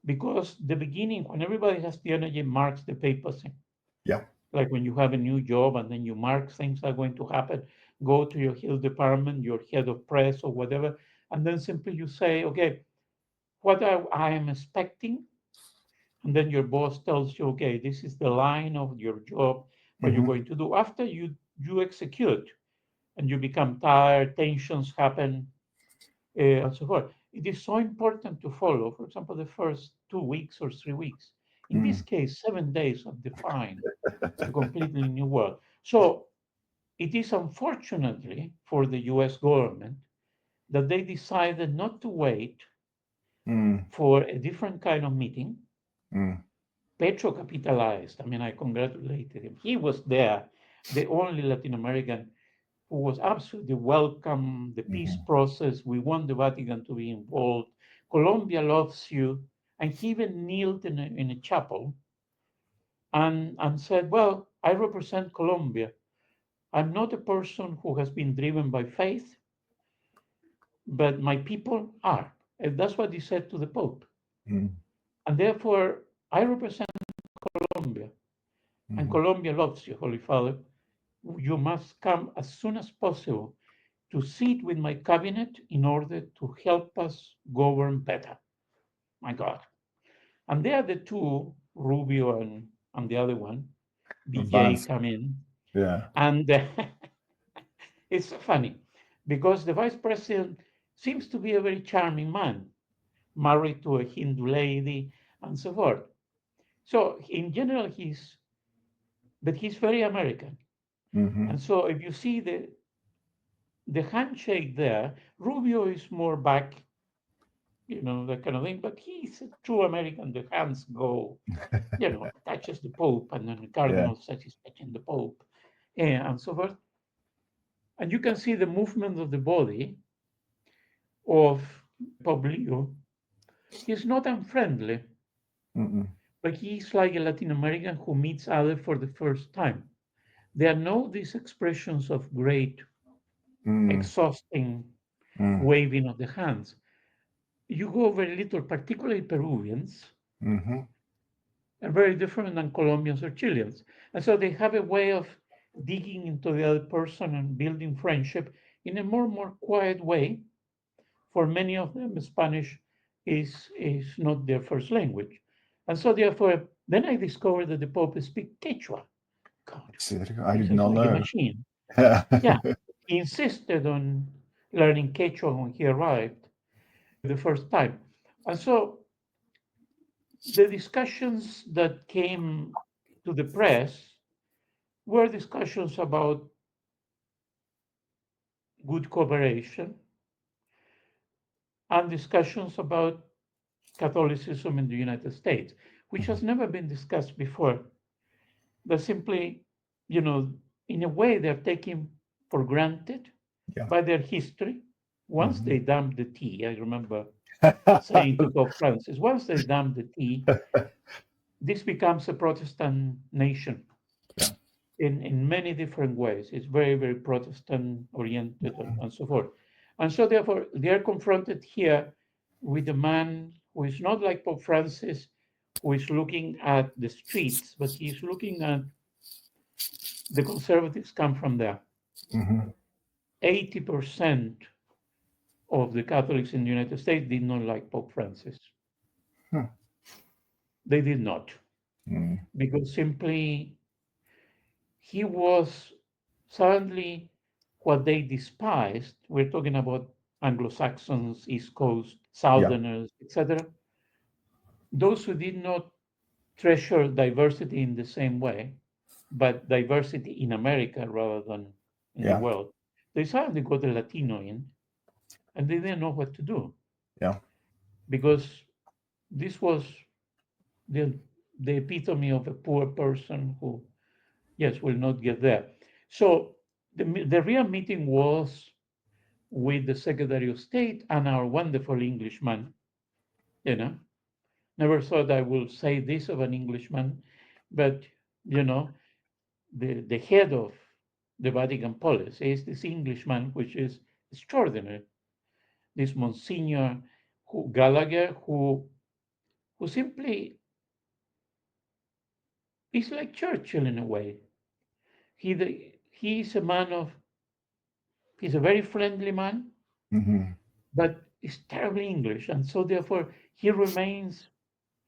Because the beginning, when everybody has the energy, marks the papacy. Yeah. Like when you have a new job and then you mark things are going to happen, go to your Hill department, your head of press or whatever, and then simply you say, okay, what I am expecting. And then your boss tells you, okay, this is the line of your job, what you're going to do. After you execute and you become tired, tensions happen, and so forth. It is so important to follow, for example, the first 2 weeks or 3 weeks. In this case, 7 days have defined a completely new world. So it is unfortunately for the US government that they decided not to wait for a different kind of meeting. Petro capitalized. I mean, I congratulated him. He was there, the only Latin American who was absolutely welcome, the peace process. We want the Vatican to be involved. Colombia loves you. And he even kneeled in a chapel and said, well, I represent Colombia. I'm not a person who has been driven by faith, but my people are. And that's what he said to the Pope. And therefore, I represent Colombia. And Colombia loves you, Holy Father. You must come as soon as possible to sit with my cabinet in order to help us govern better. My God. And there the two, Rubio and the other one, BJ, come in. Yeah. And it's funny because the vice president seems to be a very charming man, married to a Hindu lady and so forth. So in general, he's very American. And so if you see the handshake there, Rubio is more back, that kind of thing, but he's a true American. The hands go, touches the Pope, and then the Cardinal says he's touching the Pope, and so forth. And you can see the movement of the body of Pope Leo. He's not unfriendly, but he's like a Latin American who meets others for the first time. There are no these expressions of great, exhausting waving of the hands. You go very little, particularly Peruvians, are very different than Colombians or Chileans. And so they have a way of digging into the other person and building friendship in a more quiet way. For many of them, Spanish is not their first language. And so therefore, then I discovered that the Pope speaks Quechua. God, I did not like a know. machine. Yeah, he insisted on learning Quechua when he arrived the first time. And so the discussions that came to the press were discussions about good cooperation, and discussions about Catholicism in the United States, which has never been discussed before. But simply, you know, in a way, they're taken for granted Yeah. by their history. Once Mhm. they dump the tea, I remember saying to Pope Francis, once they dump the tea, this becomes a Protestant nation Yeah. in many different ways. It's very, very Protestant oriented and so forth. And so, therefore, they are confronted here with a man who is not like Pope Francis, who is looking at the streets, but he's looking at the conservatives come from there. Mhm. 80% of the Catholics in the United States did not like Pope Francis. Hmm. They did not, Mm. because simply he was suddenly what they despised. We're talking about Anglo-Saxons, East Coast, Yeah. Southerners, etc. Those who did not treasure diversity in the same way, but diversity in America rather than in the Yeah. world, they suddenly got a Latino in, and they didn't know what to do Yeah. because this was the the epitome of a poor person who, yes, will not get there. So the real meeting was with the Secretary of State and our wonderful Englishman. You know, never thought I would say this of an Englishman, but you know, the head of the Vatican policy is this Englishman, which is extraordinary. This Monsignor Gallagher, who simply is like Churchill in a way. He's a man of he's a very friendly man, Mhm. but is terribly English, and so therefore he remains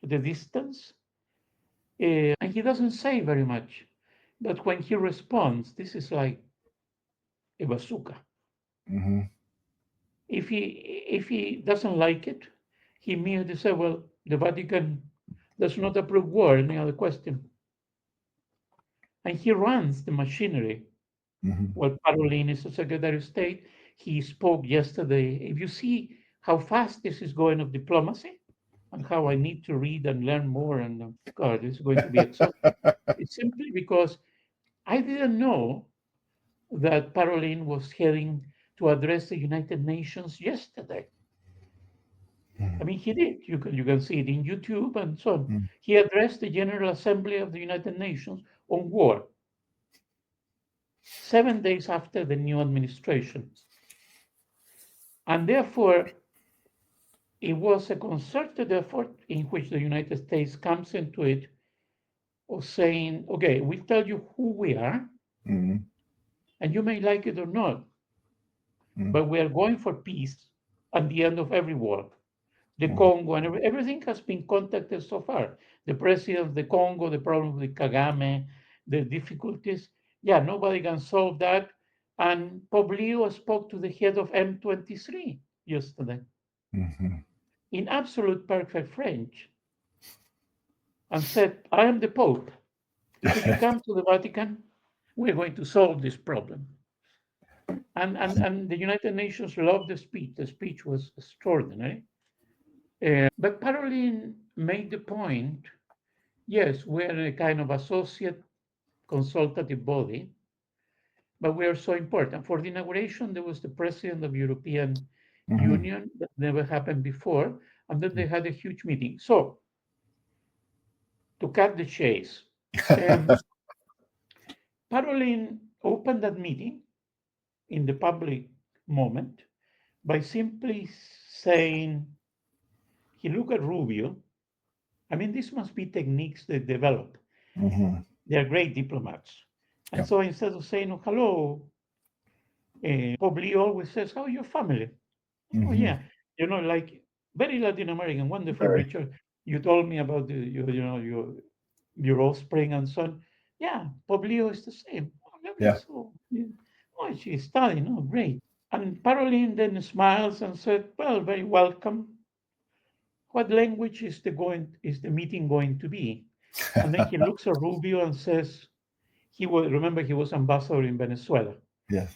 at a distance, and he doesn't say very much. But when he responds, this is like a bazooka. Mhm. If he doesn't like it, he immediately say, "Well, the Vatican does not approve war." Any other question? And he runs the machinery. Mhm. Well, Parolin is the Secretary of State. He spoke yesterday. If you see how fast this is going of diplomacy, and how I need to read and learn more, and God, it's going to be exhausting. It's simply because I didn't know that Parolin was heading to address the United Nations yesterday. I Mhm. mean, he did. You can see it in YouTube and so on. Mhm. He addressed the General Assembly of the United Nations on war 7 days after the new administration, and therefore it was a concerted effort in which the United States comes into it of saying, okay, we tell you who we are, Mhm. and you may like it or not, Mhm. but we are going for peace at the end of every war. The Mhm. Congo and everything has been contacted so far. The president of the Congo, the problem with Kagame, the difficulties. Yeah, nobody can solve that. And Pope Leo spoke to the head of M23 yesterday Mhm. in absolute perfect French and said, I am the Pope. If you come to the Vatican, we're going to solve this problem. And the United Nations loved the speech. The speech was extraordinary. But Parolin made the point, yes, we're a kind of associate consultative body, but we are so important. For the inauguration, there was the president of European Mhm. Union that never happened before, and then they had a huge meeting. So to cut the chase, um, Parolin opened that meeting in the public moment by simply saying he looked at Rubio. I mean, this must be techniques they develop. Mhm. They are great diplomats. And Yeah. so instead of saying, oh, hello, Pope Leo always says, how are your family? Oh, Mhm. yeah. Like very Latin American, wonderful, Very. Richard. You told me about your offspring and so on. Yeah, Pope Leo is the same. Oh, lovely. Yeah. So, yeah. Oh, she's studying. Oh, great. And Parolin then smiles and said, well, very welcome. What language is the meeting going to be? And then he looks at Rubio and says, he was ambassador in Venezuela. Yes.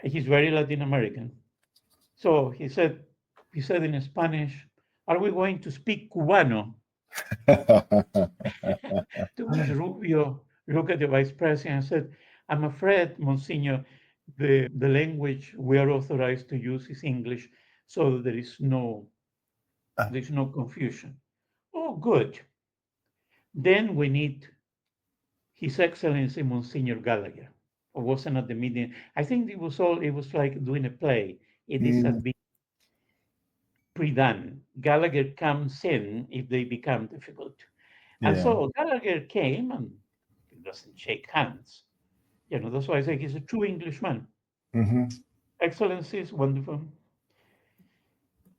He's very Latin American. So he said in Spanish, "Are we going to speak Cubano?" To which Rubio looked at the vice president and said, "I'm afraid, Monsignor, the language we are authorized to use is English, so there's no confusion." Oh, good. Then we need His Excellency Monsignor Gallagher, who wasn't at the meeting. I think it was like doing a play. This has been pre-done. Gallagher comes in if they become difficult. And Yeah. so Gallagher came and he doesn't shake hands. That's why I say he's a true Englishman. Hmm. Excellencies, wonderful.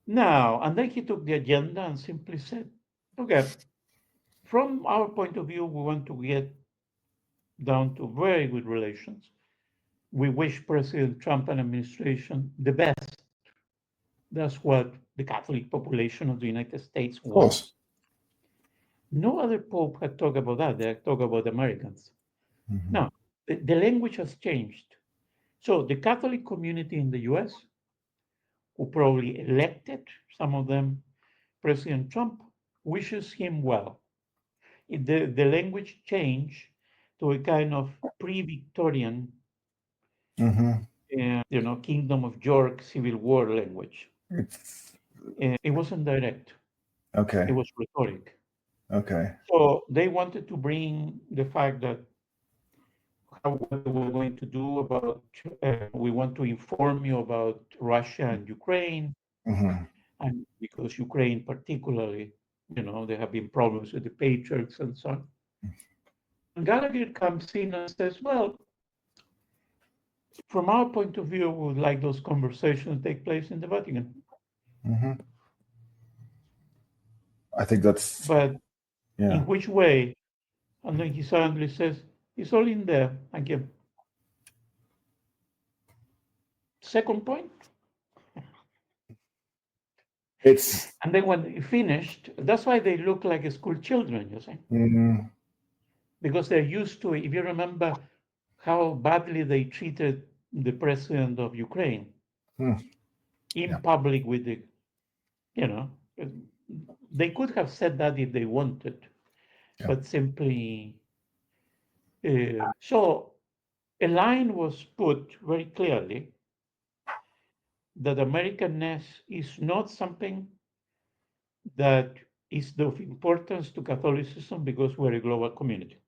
Now, and then he took the agenda and simply said, okay, from our point of view, we want to get down to very good relations. We wish President Trump and administration the best. That's what the Catholic population of the United States Of course. wants. No other pope had talked about that. They had talked about Americans. Hmm. Now, the language has changed. So the Catholic community in the US, who probably elected some of them President Trump, wishes him well. The language changed to a kind of pre-Victorian, Hmm. Kingdom of York Civil War language. It's It wasn't direct. It okay. was rhetoric. Okay. So they wanted to bring the fact that what we're going to do about, we want to inform you about Russia and Ukraine, Hmm. and because Ukraine particularly, there have been problems with the patriarchs and so on. And Gallagher comes in and says, well, from our point of view, we would like those conversations to take place in the Vatican. Hmm. I think that's But yeah. in which way? And then he suddenly says, it's all in there. Again. Second point. It's And then when he finished, that's why they look like school children, you see, mm, because they're used to it. If you remember how badly they treated the president of Ukraine mm, in yeah. public with you know, they could have said that if they wanted, Yeah. but simply. So a line was put very clearly that Americanness is not something that is of importance to Catholicism because we're a global community.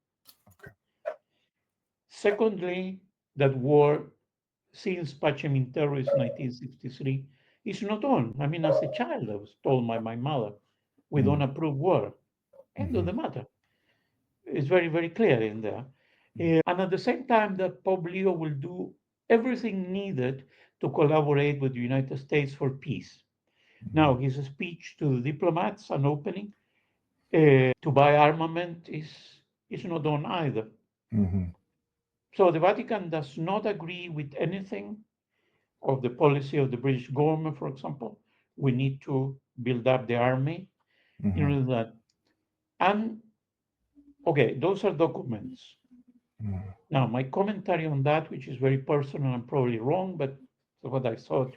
Okay. Secondly, that war since Pacem in Terris 1963 is not on. I mean, as a child, I was told by my mother, we don't approve war. End of Hmm. the matter. It's very, very clear in there. And at the same time, that Pope Leo will do everything needed to collaborate with the United States for peace. Now, his speech to the diplomats and opening to buy armament is not on either. Hmm. So the Vatican does not agree with anything of the policy of the British government, for example. We need to build up the army, Hmm. that. And okay, those are documents. Hmm. Now, my commentary on that, which is very personal and probably wrong, but what I thought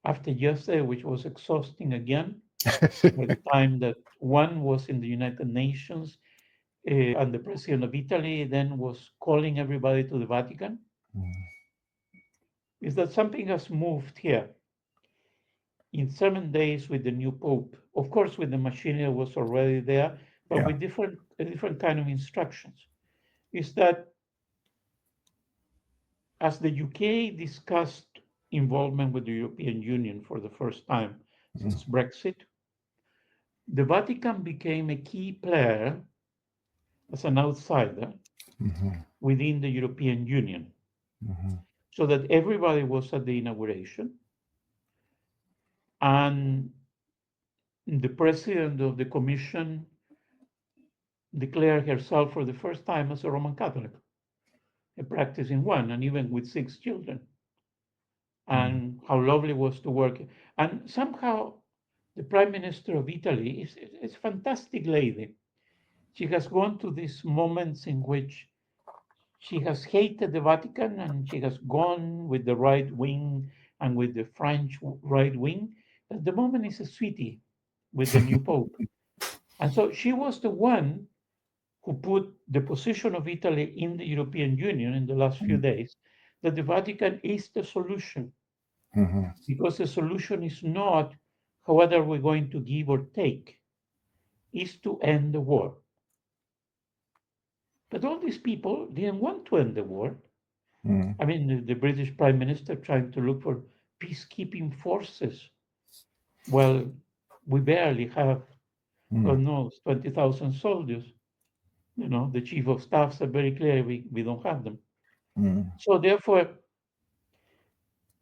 after yesterday, which was exhausting again, by the time that one was in the United Nations and the president of Italy then was calling everybody to the Vatican, is that something has moved here in 7 days with the new Pope. Of course, with the machinery was already there, but Yeah. with different kind of instructions. Is that as the UK discussed involvement with the European Union for the first time since Brexit, the Vatican became a key player as an outsider Hmm. within the European Union, Hmm. so that everybody was at the inauguration. And the president of the commission declared herself for the first time as a Roman Catholic, a practicing one, and even with 6 children. And how lovely it was to work. And somehow, the Prime Minister of Italy is a fantastic lady. She has gone to these moments in which She has hated the Vatican and she has gone with the right wing and with the French right wing. At the moment, is a sweetie with the new Pope. And so she was the one who put the position of Italy in the European Union in the last few days, that the Vatican is the solution, because the solution is not whether we're going to give or take, is to end the war. But all these people didn't want to end the war. I mean, the British Prime Minister trying to look for peacekeeping forces. Well, we barely have, God knows, 20,000 soldiers. You know, the chief of staff said very clearly we don't have them. So therefore,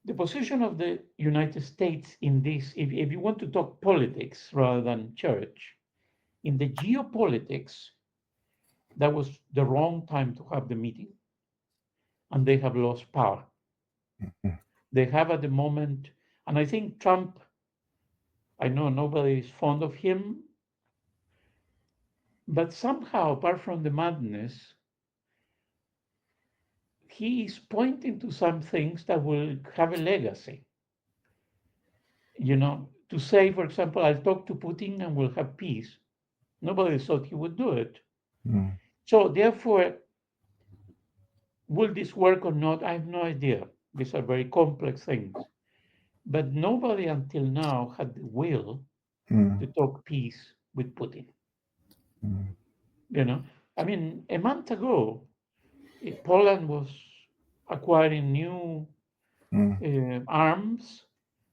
the position of the United States in this, if you want to talk politics rather than church, in the geopolitics, that was the wrong time to have the meeting, and they have lost power. They have at the moment, and I think Trump, I know nobody is fond of him, but somehow, apart from the madness, he is pointing to some things that will have a legacy. You know, to say, for example, I'll talk to Putin and we'll have peace. Nobody thought he would do it. So therefore, will this work or not? I have no idea. These are very complex things. But nobody until now had the will to talk peace with Putin. You know, I mean, a month ago, Poland was acquiring new arms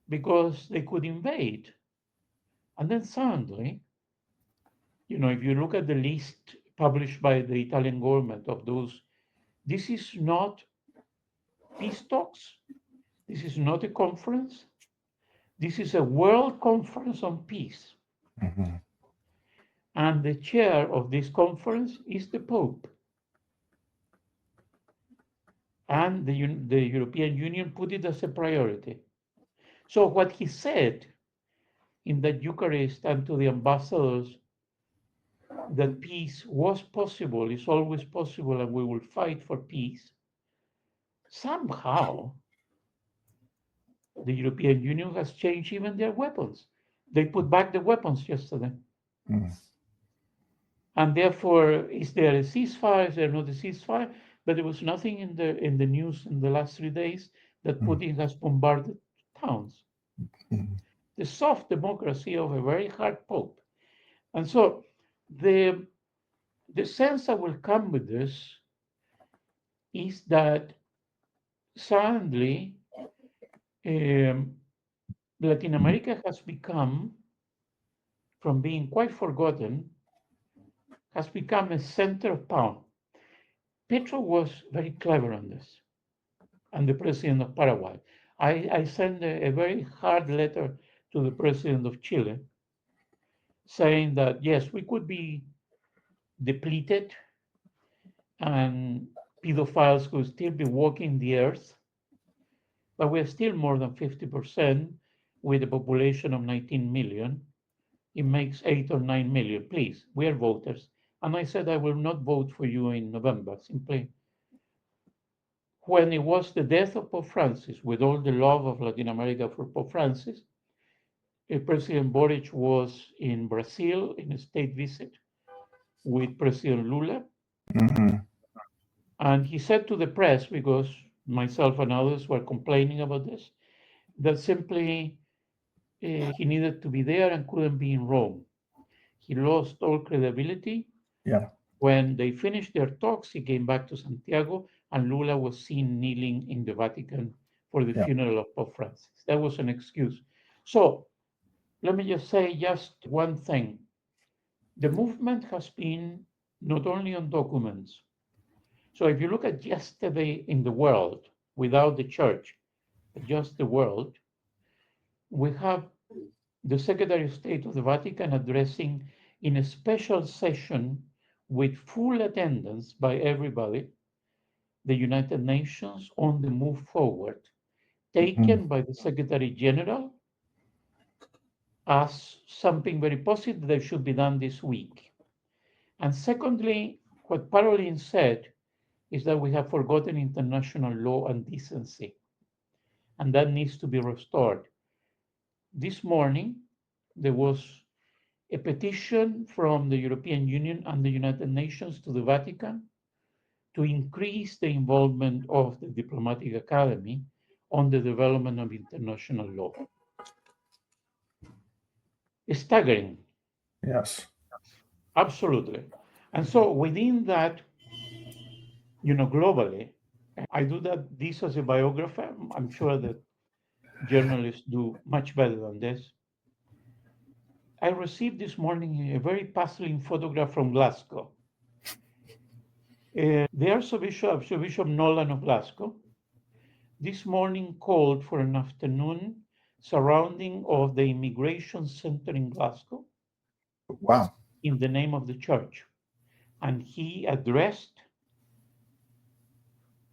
because they could invade. And then suddenly, you know, if you look at the list published by the Italian government of those, this is not peace talks. This is not a conference. This is a world conference on peace. And the chair of this conference is the Pope. And the European Union put it as a priority. So what he said in that Eucharist and to the ambassadors, that peace was possible, is always possible, and we will fight for peace, somehow the European Union has changed even their weapons. They put back the weapons yesterday. And therefore, is there a ceasefire? Is there not a ceasefire? But there was nothing in the news in the last 3 days that Putin has bombarded towns. The soft democracy of a very hard pope. And so the sense that will come with this is that suddenly Latin America has become, from being quite forgotten, has become a center of power. Petro was very clever on this, and the president of Paraguay. I sent a very hard letter to the president of Chile saying that, yes, we could be depleted and pedophiles could still be walking the earth, but we're still more than 50% with a population of 19 million. It makes 8 or 9 million. Please, we are voters. And I said, I will not vote for you in November. Simply, when it was the death of Pope Francis, with all the love of Latin America for Pope Francis, President Boric was in Brazil in a state visit with President Lula. And he said to the press, because myself and others were complaining about this, that simply he needed to be there and couldn't be in Rome. He lost all credibility. When they finished their talks, he came back to Santiago, and Lula was seen kneeling in the Vatican for the funeral of Pope Francis. That was an excuse. So let me just say just one thing. The movement has been not only on documents. So if you look at yesterday in the world, without the church, but just the world, we have the Secretary of State of the Vatican addressing in a special session with full attendance by everybody, the United Nations on the move forward, taken by the Secretary General as something very positive that should be done this week. And secondly, what Parolin said, is that we have forgotten international law and decency, and that needs to be restored. This morning, there was a petition from the European Union and the United Nations to the Vatican to increase the involvement of the diplomatic academy on the development of international law. It's staggering. Yes. Absolutely. And so within that, globally, I do that this as a biographer. I'm sure that journalists do much better than this. I received this morning a very puzzling photograph from Glasgow. The Archbishop Nolan of Glasgow this morning called for an afternoon surrounding of the immigration center in Glasgow. Wow. In the name of the church. And he addressed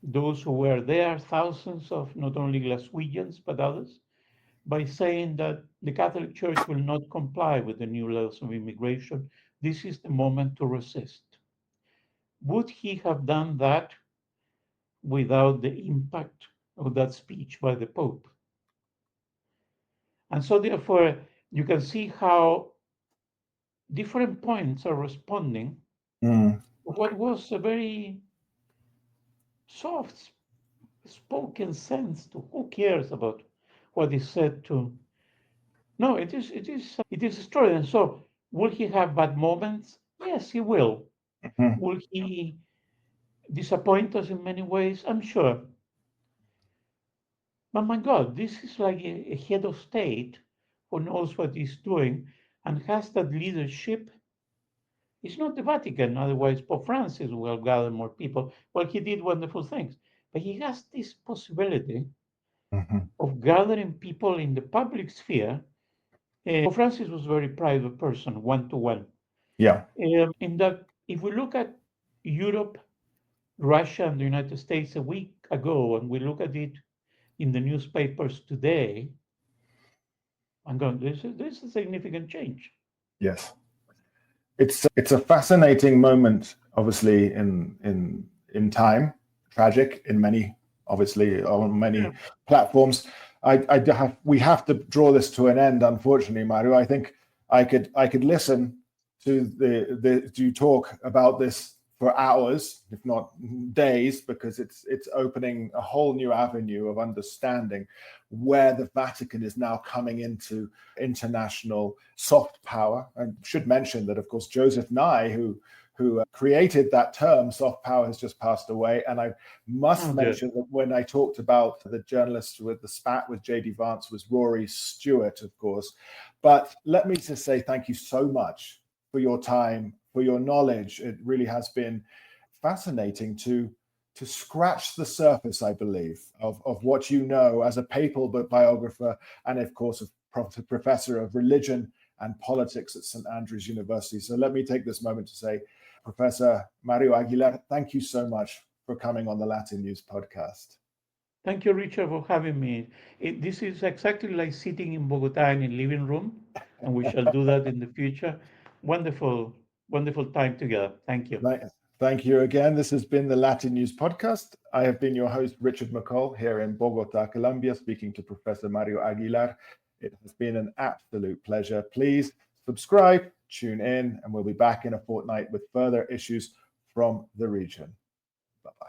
those who were there, thousands of not only Glaswegians but others, by saying that the Catholic Church will not comply with the new laws of immigration. This is the moment to resist. Would he have done that without the impact of that speech by the Pope? And so therefore, you can see how different points are responding to what was a very soft spoken sense to who cares about what is said to. No, it is extraordinary. And so will he have bad moments? Yes, he will. Mm-hmm. Will he disappoint us in many ways? I'm sure. But my God, this is like a head of state who knows what he's doing and has that leadership. It's not the Vatican, otherwise Pope Francis will gather more people. Well, he did wonderful things. But he has this possibility of gathering people in the public sphere. Pope Francis was a very private person, one-to-one. Yeah. In that, if we look at Europe, Russia, and the United States a week ago, and we look at it in the newspapers today, I'm going, this is a significant change. Yes. It's a fascinating moment, obviously, in time, tragic in many, obviously, on many platforms. We have to draw this to an end, unfortunately, Mario. I think I could listen to you talk about this for hours, if not days, because it's opening a whole new avenue of understanding where the Vatican is now coming into international soft power. And should mention that, of course, Joseph Nye, who created that term, soft power, has just passed away. And I must mention that when I talked about the journalist with the spat with J.D. Vance was Rory Stewart, of course. But let me just say thank you so much for your time, for your knowledge. It really has been fascinating to scratch the surface, I believe, of what you know as a papal biographer and, of course, a professor of religion and politics at St. Andrews University. So let me take this moment to say, Professor Mario Aguilar, thank you so much for coming on the LatinNews Podcast. Thank you, Richard, for having me. This is exactly like sitting in Bogota in a living room, and we shall do that in the future. Wonderful, wonderful time together. Thank you. Thank you again. This has been the LatinNews Podcast. I have been your host, Richard McCall, here in Bogota, Colombia, speaking to Professor Mario Aguilar. It has been an absolute pleasure. Please subscribe, tune in, and we'll be back in a fortnight with further issues from the region. Bye-bye.